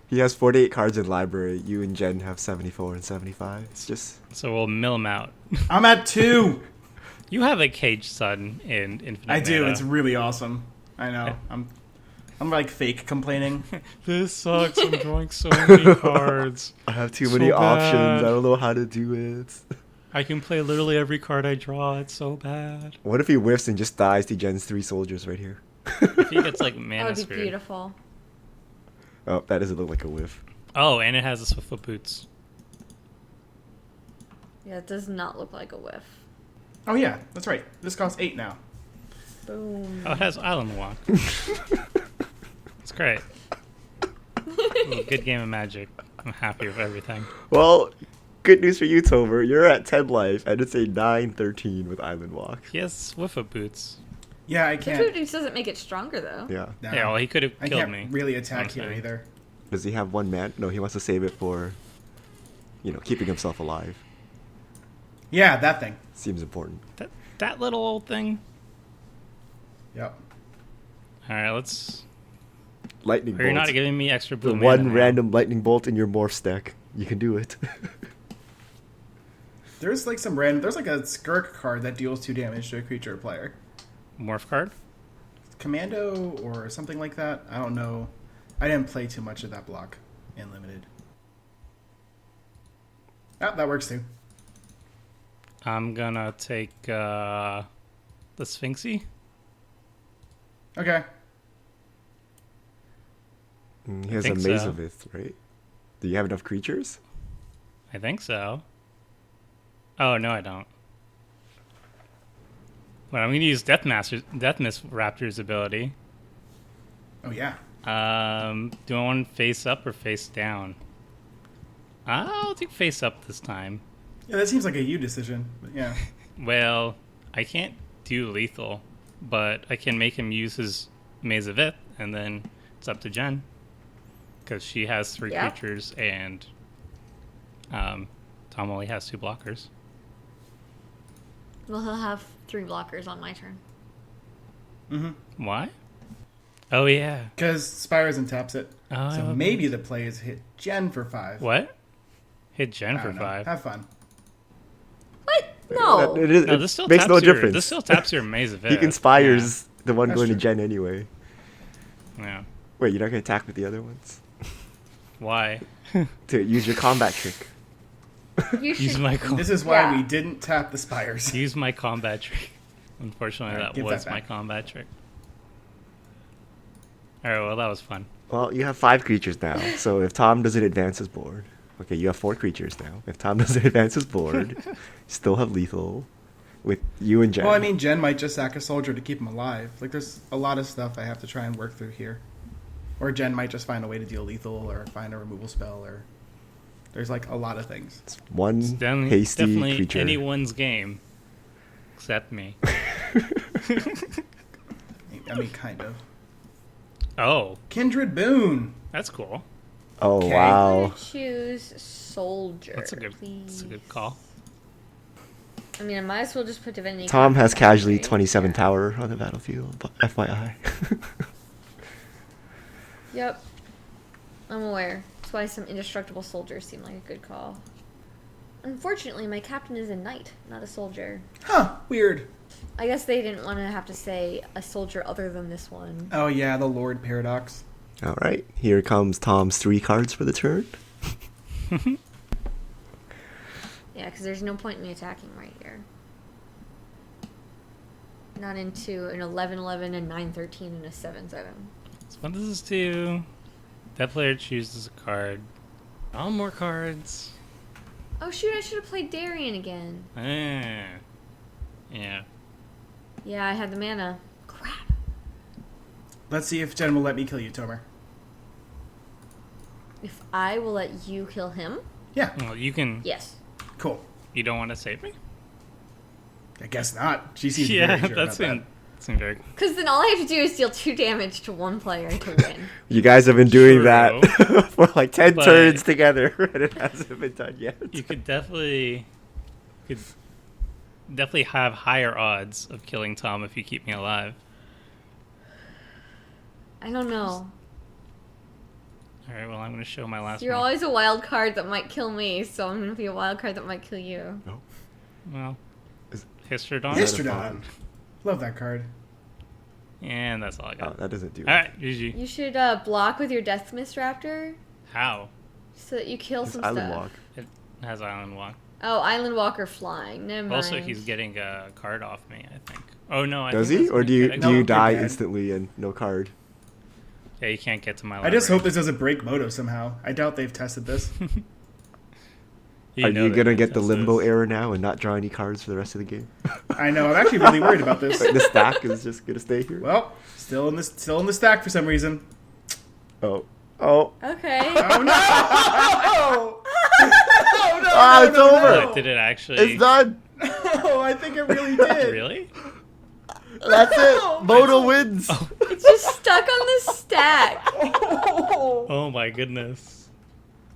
He has 48 cards in library. You and Jen have 74 and 75. It's just So we'll mill him out. I'm at 2. You have a Caged Sun in Infinite I do. Mana. It's really awesome. I know. I'm like fake complaining. This sucks. I'm drawing so many cards. I have too So many options. bad. I don't know how to do it. I can play literally every card I draw. It's so bad. What if he whiffs and just dies to Jen's 3 soldiers right here? If he gets like That mana would be screwed. beautiful. Oh, that doesn't look like a whiff. Oh, and it has the Swiftfoot Boots. Yeah, it does not look like a whiff. Oh yeah, that's right. This costs 8 now. Boom. Oh, it has Island Walk. It's great. Ooh, good game of Magic. I'm happy with everything. Well, good news for you, Tomer. You're at 10 life, and it's a 9-13 with Island Walk. He has Swiftfoot Boots. Yeah, I The can't. food juice doesn't make it stronger, though. Yeah. No, Yeah, well, he could have I killed can't me. really attack here Okay. either. Does he have 1 man? No, he wants to save it for, keeping himself alive. Yeah, that thing. Seems important. That little old thing. Yep. All right, let's. Lightning You're bolt. not giving me extra blue The mana one now. random lightning bolt in your morph stack. You can do it. There's like some random. There's like a Skirk card that deals 2 damage to a creature or player. Morph card. Commando or something like that. I don't know. I didn't play too much of that block in limited. Oh, that works too. I'm gonna take the Sphinxy. Okay. He has a think so. Mazovith, right? Do you have enough creatures? I think so. Oh, no, I don't. Well, I'm going to use Death Raptor's ability. Oh, yeah. Do I want face up or face down? I'll take face up this time. Yeah, that seems like a you decision. But yeah. Well, I can't do lethal, but I can make him use his Maze of It, and then it's up to Jen. Because she has 3 creatures, and Tom only has 2 blockers. Well, he'll have 3 blockers on my turn. Mm-hmm. Why? Oh, yeah. Because Spires and taps it. Oh, So okay. maybe the play is hit Jen for 5. What? Hit Jen I for don't know. 5. Have fun. What? No. No, this still makes taps no your, difference. This still taps your Maze of It. He conspires the one That's going true. to Jen anyway. Yeah. Wait, you're not going to attack with the other ones? Why? To use your combat trick. You Use should. my This is why Yeah. we didn't tap the Spires. use my combat trick. Unfortunately, Alright, that give was that my back. combat trick. Alright, well, that was fun. Well, you have 5 creatures now, so if Tom doesn't advance his board... Okay, you have 4 creatures now. If Tom doesn't advance his board, you still have lethal with you and Jen. Well, I mean, Jen might just sack a soldier to keep him alive. Like, there's a lot of stuff I have to try and work through here. Or Jen might just find a way to deal lethal or find a removal spell or... There's, like, a lot of things. It's one It's hasty definitely creature. anyone's game. Except me. I mean, kind of. Oh, Kindred Boon. that's cool. Oh, Okay. I'm wow. gonna choose soldier. That's a good please. call. I mean, I might as well just put divinity. Tom has Confidence, casually right? 27 Yeah. tower on the battlefield, but FYI. Yep. I'm aware. That's why some indestructible soldiers seem like a good call. Unfortunately, my captain is a knight, not a soldier. Huh, weird. I guess they didn't want to have to say a soldier other than this one. Oh, yeah, the Lord Paradox. All right, here comes Tom's 3 cards for the turn. Yeah, because there's no point in me attacking right here. Not into an 11-11, a 9-13, and a 7-7. So what does this do? That player chooses a card. All more cards. Oh shoot, I should have played Darien again. Yeah. Yeah, I had the mana. Crap. Let's see if Jen will let me kill you, Tomer. If I will let you kill him? Yeah, Well, you can. Yes. cool. You don't want to save me? I guess not. She seems Yeah, very sure that about seemed very. Because then all I have to do is deal 2 damage to one player to win. You guys have been doing True. that for like 10 But- turns together, and it hasn't been done yet. You could definitely have higher odds of killing Tom if you keep me alive. I don't know. All right. Well, I'm going to show my last You're one. always a wild card that might kill me, so I'm going to be a wild card that might kill you. Well, Is- Histrodon. Histrodon. Love that card. And that's all I Oh, got. that doesn't do All it. right, GG. You should block with your Death Mist Raptor How? so that you kill It's some Island stuff. Walk. It has Island Walk. Oh, Island Walker flying. Never mind. Also, he's getting a card off me, I think. Oh, no. I Does think he? that's Or gonna do you get do you No, die you're bad. instantly and no card? Yeah, you can't get to my I library. just hope this doesn't break Moto somehow. I doubt they've tested this. You Are know you that gonna it get the does limbo this. error now and not draw any cards for the rest of the game? I know. I'm actually really worried about this. Like, the stack is just gonna stay here. Well, still in the stack for some reason. Oh. Okay. Oh no! Oh no! Ah, it's over. But did it actually? It's done. Oh, I think it really did. Really? That's it. Moto wins. It's just stuck on the stack. Oh my goodness.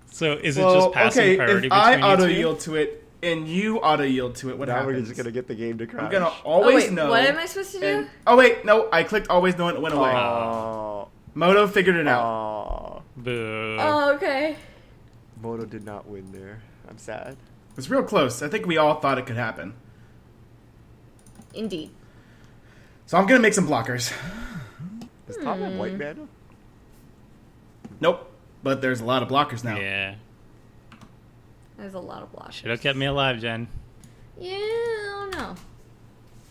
So is it Well, just passing okay, priority if I between auto you two? yield to it and you auto yield to it, what Now happens? we're just gonna get the game to crash. I'm gonna Oh, always wait, know. what am I supposed to do? and- oh wait, no, I clicked always know and it went away. Oh. Moto figured it out. Oh. Boo. Oh, okay. Moto did not win there. I'm sad. It was real close. I think we all thought it could happen. Indeed. So I'm gonna make some blockers. Does Tom have white mana? Nope, but there's a lot of blockers now. Yeah. There's a lot of blocks. Should have kept me alive, Jen. Yeah, I don't know.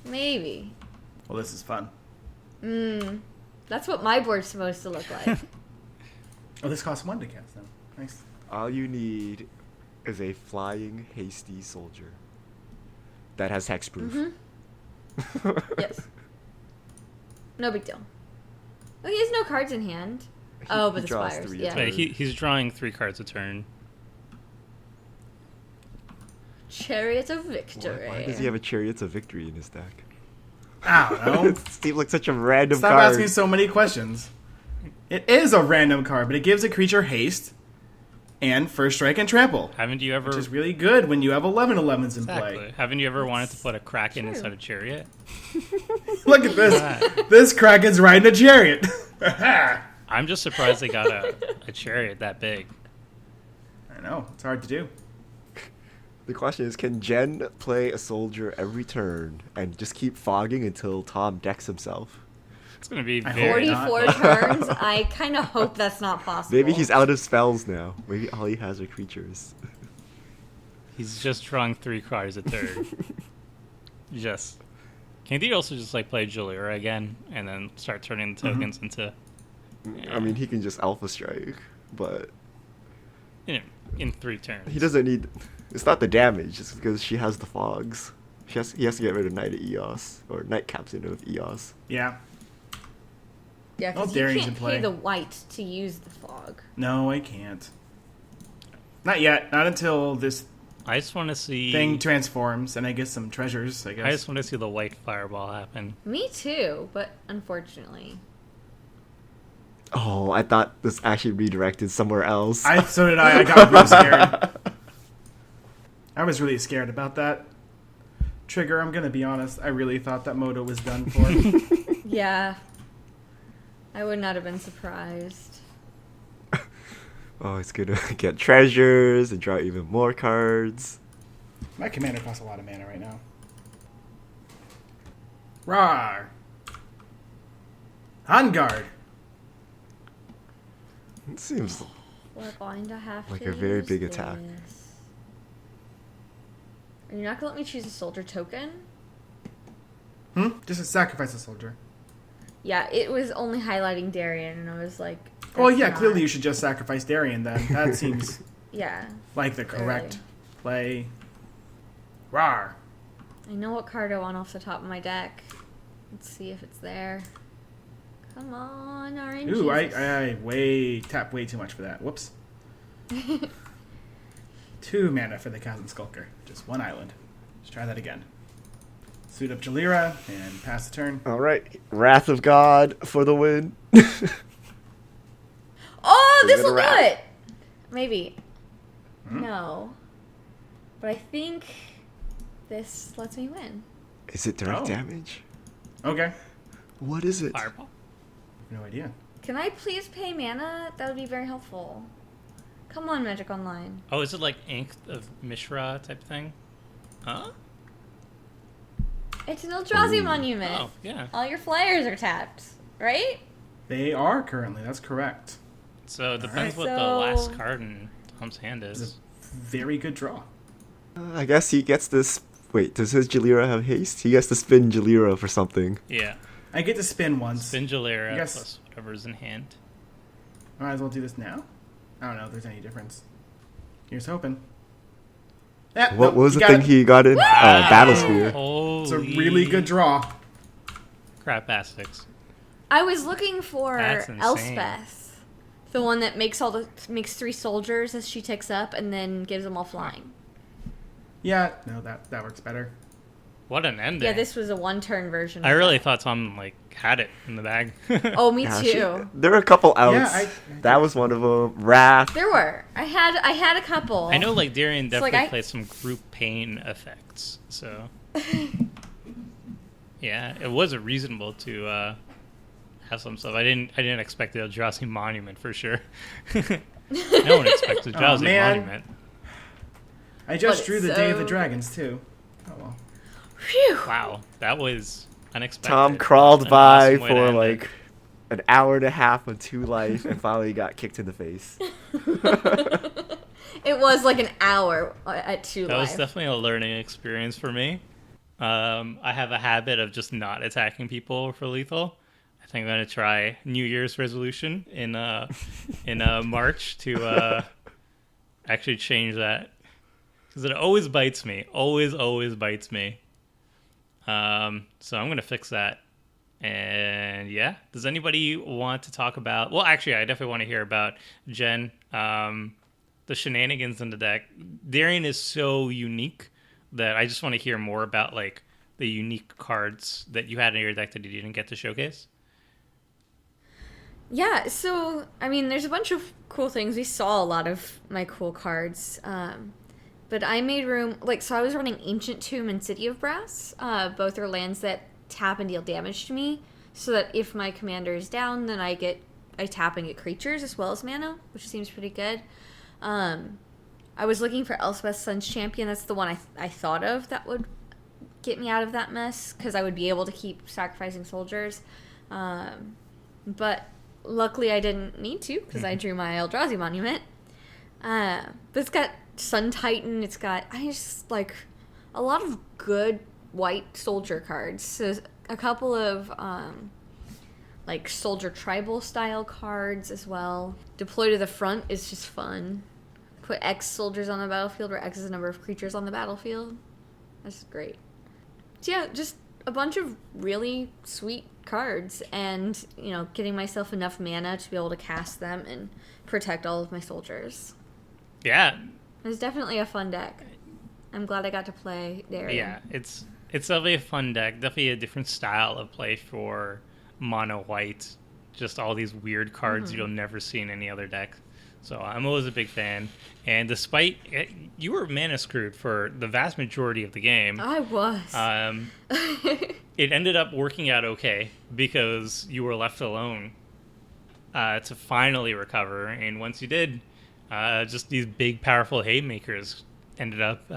Maybe. Well, this is fun. That's what my board's supposed to look like. Oh, this costs 1 to cast now. Nice. All you need is a flying, hasty soldier that has hexproof. Yes. No big deal. Oh, he has no cards in hand. Oh, but he the draws spires. 3 a Yeah. turn. He's drawing 3 cards a turn. Chariot of Victory. Why does he have a Chariots of Victory in his deck? I don't know. It seems like such a random Stop card. asking so many questions. It is a random card, but it gives a creature haste and first strike and trample, Haven't you ever? which is really good when you have 11/11s in Exactly. play. Haven't you ever wanted to put a Kraken true. inside a chariot? Look at this. This Kraken's riding a chariot. I'm just surprised they got a chariot that big. I know. It's hard to do. The question is, can Jen play a soldier every turn and just keep fogging until Tom decks himself? It's gonna be I very. hope 44 turns. I kind of hope that's not possible. Maybe he's out of spells now. Maybe all he has are creatures. He's just drawing 3 cards a turn. Just. Can't he also just like play Jalira again and then start turning the tokens into? I mean, he can just Alpha Strike, but You know, in 3 turns. he doesn't need... It's not the damage, it's because she has the fogs. He has to get rid of Knight of Eos, or Knight Captain of Eos. Yeah. Yeah, Oh, because you Darien's can't in play. pay the white to use the fog. No, I can't. Not yet. Not until this I just want to see. thing transforms and I get some treasures, I guess. I just want to see the white fireball happen. Me too, but unfortunately. Oh, I thought this actually redirected somewhere else. So did I. I got real scared. I was really scared about that. Trigger, I'm going to be honest. I really thought that Moto was done for. Yeah. I would not have been surprised. Oh, it's gonna get treasures and draw even more cards. My commander costs a lot of mana right now. Rawr! Hanguard! It seems We're going to have like to a very use big attack. this. Are you not going to let me choose a soldier token? Just a sacrifice a soldier. Yeah, it was only highlighting Darien, and I was like... Well, that's yeah, not- clearly you should just sacrifice Darien then. That seems Yeah. like the correct Clearly. play. Rawr! I know what card I want off the top of my deck. Let's see if it's there. Come on, orange. Ooh, I tap way too much for that. Whoops. 2 mana for the Chasm Skulker. Just 1 island. Let's try that again. Suit up Jalira and pass the turn. Alright, Wrath of God for the win. Oh, Is this it a will do wrap? it! Maybe. No. But I think this lets me win. Is it direct Oh. damage? Okay. What is it? Fireball. No idea. Can I please pay mana? That would be very helpful. Come on, Magic Online. Oh, is it like Ink of Mishra type thing? Huh? It's an Eldrazi Ooh. monument. Oh, yeah. All your flyers are tapped, right? They are currently. That's correct. So it depends Alright. what the So- last card in Tom's hand It's is. a very good draw. I guess he gets this... Wait, does his Jalira have haste? He gets to spin Jalira for something. Yeah. I get to spin once. Spin Jalira Yes. plus whatever's in hand. Might as well do this now. I don't know if there's any difference. Here's hoping. Yeah, What nope, was you the got thing it. he got in? Battlesphere. Holy It's a really good draw. crap astics. I was looking for That's insane. Elspeth, the one that makes 3 soldiers as she ticks up and then gives them all flying. Yeah, no, that works better. What an ending. Yeah, this was a 1-turn version. I of really that. thought Tom like had it in the bag. Oh, me Yeah, too. there were a couple outs. Yeah, that was one of them. Wrath. There were. I had a couple. I know like Darien So, like, definitely I- plays some group pain effects, so yeah, it was reasonable to have some stuff. I didn't expect the Eldrazi monument for sure. No one expected Eldrazi man. monument. I just But drew it's the Day of the so- Dragons, too. Oh, well. Phew. Wow, that was unexpected. Tom crawled An by awesome way to for end it. like an hour and a half on 2 life and finally got kicked in the face. It was like an hour at 2 That was live. definitely a learning experience for me. I have a habit of just not attacking people for lethal. I think I'm gonna try New Year's resolution in March to actually change that, because it always bites me. Always bites me. So I'm gonna fix that. And yeah, does anybody want to talk about? Well, actually, I definitely want to hear about Jen. The shenanigans in the deck. Darien is so unique that I just want to hear more about like the unique cards that you had in your deck that you didn't get to showcase. Yeah, so, I mean, there's a bunch of cool things. We saw a lot of my cool cards. But I made room, like, so I was running Ancient Tomb and City of Brass. Both are lands that tap and deal damage to me. So that if my commander is down, then I tap and get creatures as well as mana, which seems pretty good. I was looking for Elspeth's Sun's Champion. That's the one I thought of that would get me out of that mess, because I would be able to keep sacrificing soldiers. But luckily I didn't need to, because I drew my Eldrazi Monument. But it's got Sun Titan. It's got, I just like a lot of good white soldier cards. So a couple of like Soldier Tribal style cards as well. Deploy to the Front is just fun. Put X soldiers on the battlefield, where X is the number of creatures on the battlefield. That's great. So yeah, just a bunch of really sweet cards, and, you know, getting myself enough mana to be able to cast them and protect all of my soldiers. Yeah. It was definitely a fun deck. I'm glad I got to play Darien. Yeah, it's definitely a fun deck. Definitely a different style of play for mono white. Just all these weird cards you'll never see in any other deck. So I'm always a big fan. And despite you were mana screwed for the vast majority of the game, I was. it ended up working out okay because you were left alone to finally recover. And once you did, just these big, powerful haymakers ended up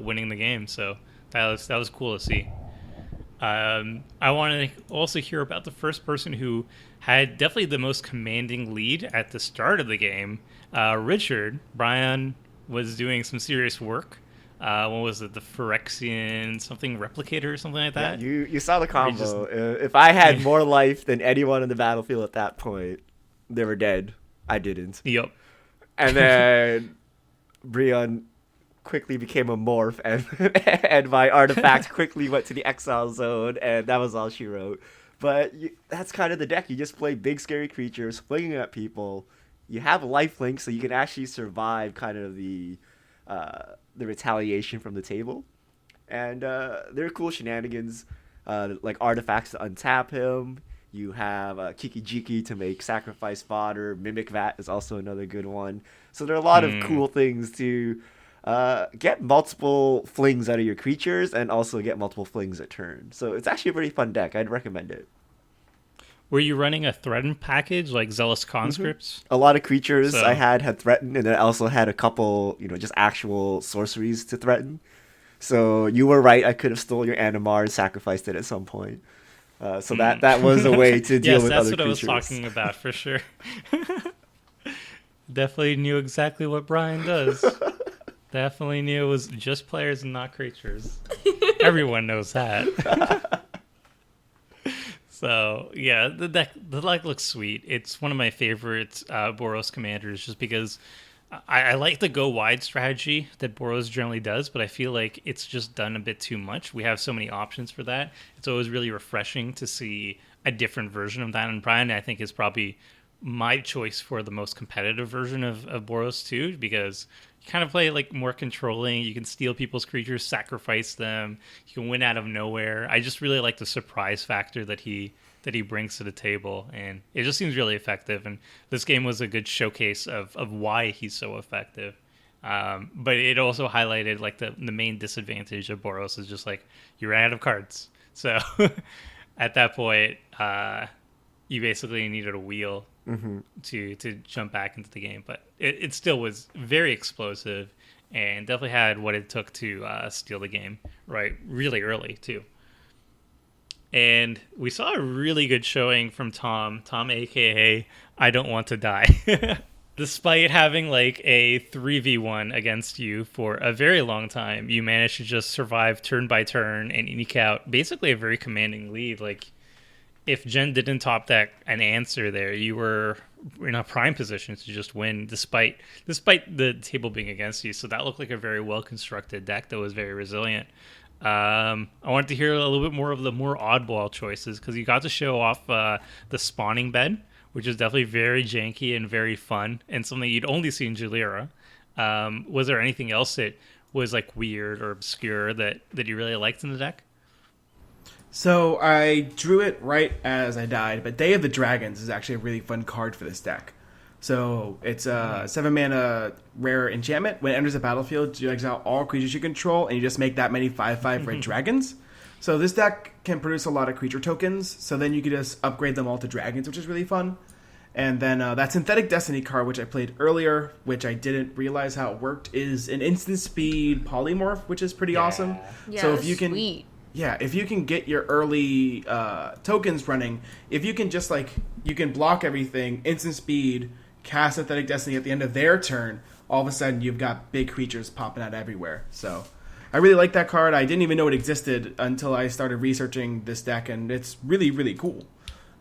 winning the game. So that was cool to see. I want to also hear about the first person who had definitely the most commanding lead at the start of the game. Richard. Brion was doing some serious work. What was it? The Phyrexian something replicator or something like that? Yeah, you saw the combo. If I had more life than anyone in the battlefield at that point, they were dead. I didn't. Yep. And then Brion quickly became a morph, and my artifact quickly went to the exile zone, and that was all she wrote. But that's kind of the deck. You just play big scary creatures, flinging at people. You have lifelink, so you can actually survive kind of the retaliation from the table. And there are cool shenanigans, like artifacts to untap him. You have Kiki Jiki to make sacrifice fodder. Mimic Vat is also another good one. So there are a lot of cool things to get multiple flings out of your creatures and also get multiple flings a turn. So it's actually a pretty fun deck. I'd recommend it. Were you running a threaten package like Zealous Conscripts? A lot of creatures I had threaten, and then I also had a couple, just actual sorceries to threaten. So you were right. I could have stole your Animar and sacrificed it at some point. So that was a way to deal with other creatures. Yes, that's what I was talking about for sure. Definitely knew exactly what Brion does. Definitely knew it was just players and not creatures. Everyone knows that. So yeah, the deck looks sweet. It's one of my favorite Boros commanders, just because I like the go wide strategy that Boros generally does, but I feel like it's just done a bit too much. We have so many options for that. It's always really refreshing to see a different version of that. And Brion, I think, is probably my choice for the most competitive version of Boros too, because you kind of play like more controlling. You can steal people's creatures, sacrifice them. You can win out of nowhere. I just really like the surprise factor that he brings to the table, and it just seems really effective. And this game was a good showcase of why he's so effective. But it also highlighted like the main disadvantage of Boros is just like you ran out of cards. So at that point, you basically needed a wheel to jump back into the game. But it still was very explosive and definitely had what it took to steal the game really early too. And we saw a really good showing from Tom, aka I Don't Want to Die. Despite having like a 3v1 against you for a very long time, you managed to just survive turn by turn and eke out basically a very commanding lead. Like, if Jen didn't top deck an answer there, you were in a prime position to just win despite the table being against you. So that looked like a very well-constructed deck that was very resilient. I wanted to hear a little bit more of the more oddball choices because you got to show off the spawning bed, which is definitely very janky and very fun and something you'd only see in Jalira. Was there anything else that was like weird or obscure that you really liked in the deck? So I drew it right as I died, but Day of the Dragons is actually a really fun card for this deck. So it's a 7-mana rare enchantment. When it enters the battlefield, you exile all creatures you control, and you just make that many 5/5 red dragons. So this deck can produce a lot of creature tokens, so then you can just upgrade them all to dragons, which is really fun. And then that Synthetic Destiny card, which I played earlier, which I didn't realize how it worked, is an instant speed polymorph, which is pretty awesome. Yeah, so if you can, sweet. yeah, if you can get your early tokens running, if you can just like you can block everything, instant speed, cast Synthetic Destiny at the end of their turn, all of a sudden you've got big creatures popping out everywhere. So I really like that card. I didn't even know it existed until I started researching this deck, and it's really, really cool.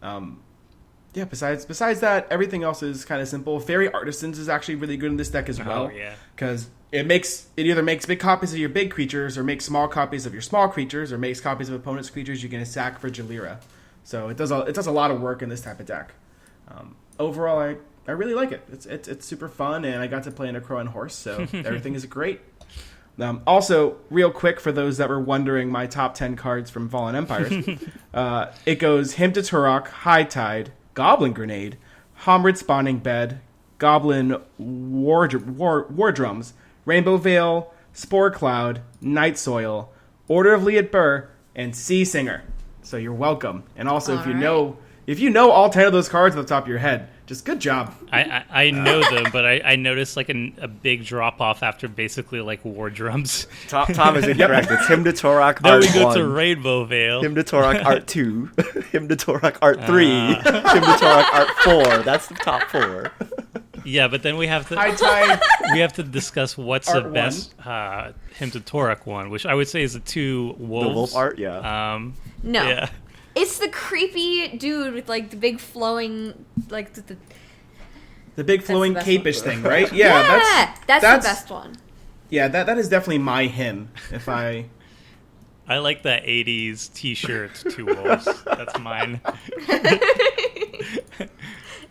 Yeah, besides that, everything else is kind of simple. Fairy Artisans is actually really good in this deck as well. Because it either makes big copies of your big creatures, or makes small copies of your small creatures, or makes copies of opponent's creatures you can sack for Jalira. So it does a lot of work in this type of deck. Overall, I really like it. It's super fun, and I got to play in a Crow and Horse, so everything is great. Also, real quick, for those that were wondering my top 10 cards from Fallen Empires, it goes Hymn to Turok, High Tide, Goblin Grenade, Homrid Spawning Bed, Goblin War Drums, Rainbow Veil, Spore Cloud, Night Soil, Order of Liat Burr, and Sea Singer. So you're welcome. And also, if you know all 10 of those cards off the top of your head, just good job. I know them, but I noticed like a big drop off after basically like War Drums. Tom is incorrect. It's Hymn to Torok Then Art we go 1. to Rainbow Veil. Hymn to Torok Art 2. Hymn to Torok Art 3. Hymn to Torok Art 4. That's the top 4. Yeah, but then we have to High Tide. we have to discuss what's Art the best Hymn to Torok one, which I would say is the two wolves. The wolf art, yeah. No. Yeah. It's the creepy dude with like the big flowing, like The big flowing best cape-ish one. thing, right? Yeah, that's the best one. Yeah, that is definitely my hymn. If I like that 80s t-shirt, Two Wolves. That's mine.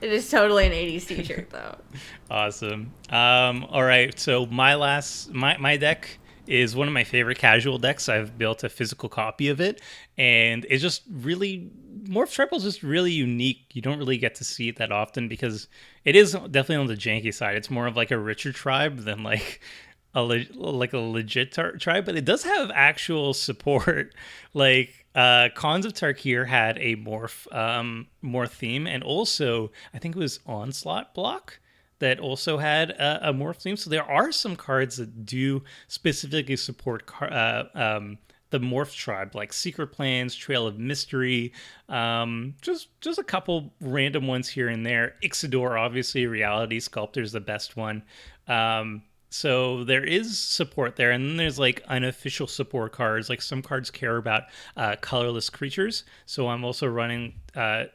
It is totally an 80s t-shirt, though. Awesome. All right, so my deck is one of my favorite casual decks. I've built a physical copy of it, and it's just really... Morph Tribal is just really unique. You don't really get to see it that often because it is definitely on the janky side. It's more of like a richer tribe than like a legit tribe, but it does have actual support. Like Khans of Tarkir had a morph theme, and also I think it was Onslaught block that also had a morph theme. So there are some cards that do specifically support the Morph Tribe, like Secret Plans, Trail of Mystery, just a couple random ones here and there. Ixidor, obviously, Reality Sculptor is the best one. So there is support there, and then there's like unofficial support cards. Like some cards care about colorless creatures. So I'm also running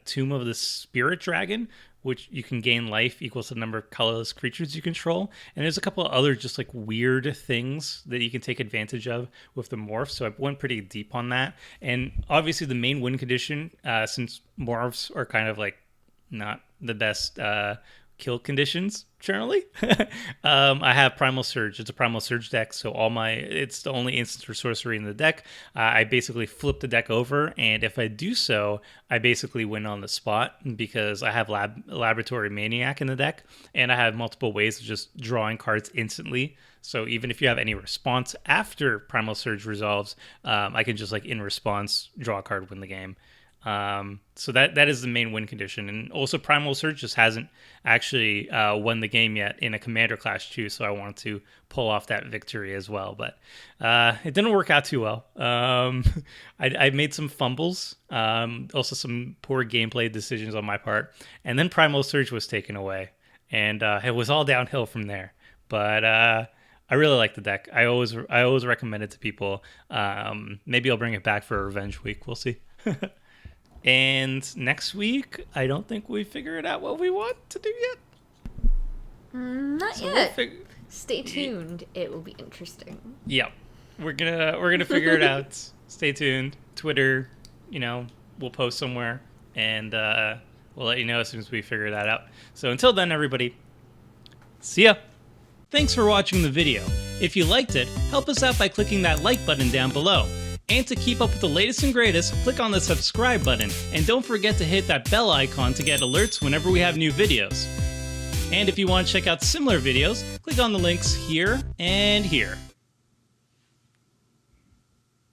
Tomb of the Spirit Dragon, which you can gain life equals the number of colorless creatures you control. And there's a couple of other just like weird things that you can take advantage of with the morphs. So I went pretty deep on that. And obviously the main win condition, since morphs are kind of like not the best kill conditions generally, I have Primal Surge. It's a Primal Surge deck, so it's the only instance for sorcery in the deck. I basically flip the deck over, and if I do so, I basically win on the spot because I have Laboratory Maniac in the deck, and I have multiple ways of just drawing cards instantly. So even if you have any response after Primal Surge resolves, I can just like in response draw a card, win the game. So that is the main win condition, and also Primal Surge just hasn't actually won the game yet in a Commander Clash 2, so I wanted to pull off that victory as well, but it didn't work out too well. I made some fumbles, also some poor gameplay decisions on my part, and then Primal Surge was taken away, and it was all downhill from there. But I really like the deck. I always recommend it to people. Maybe I'll bring it back for Revenge Week. We'll see. And next week, I don't think we figured out what we want to do yet. Not yet. Stay tuned. It will be interesting. Yep. We're gonna figure it out. Stay tuned. Twitter, we'll post somewhere, and we'll let you know as soon as we figure that out. So until then, everybody, see ya. Thanks for watching the video. If you liked it, help us out by clicking that like button down below. And to keep up with the latest and greatest, click on the subscribe button, and don't forget to hit that bell icon to get alerts whenever we have new videos. And if you want to check out similar videos, click on the links here and here.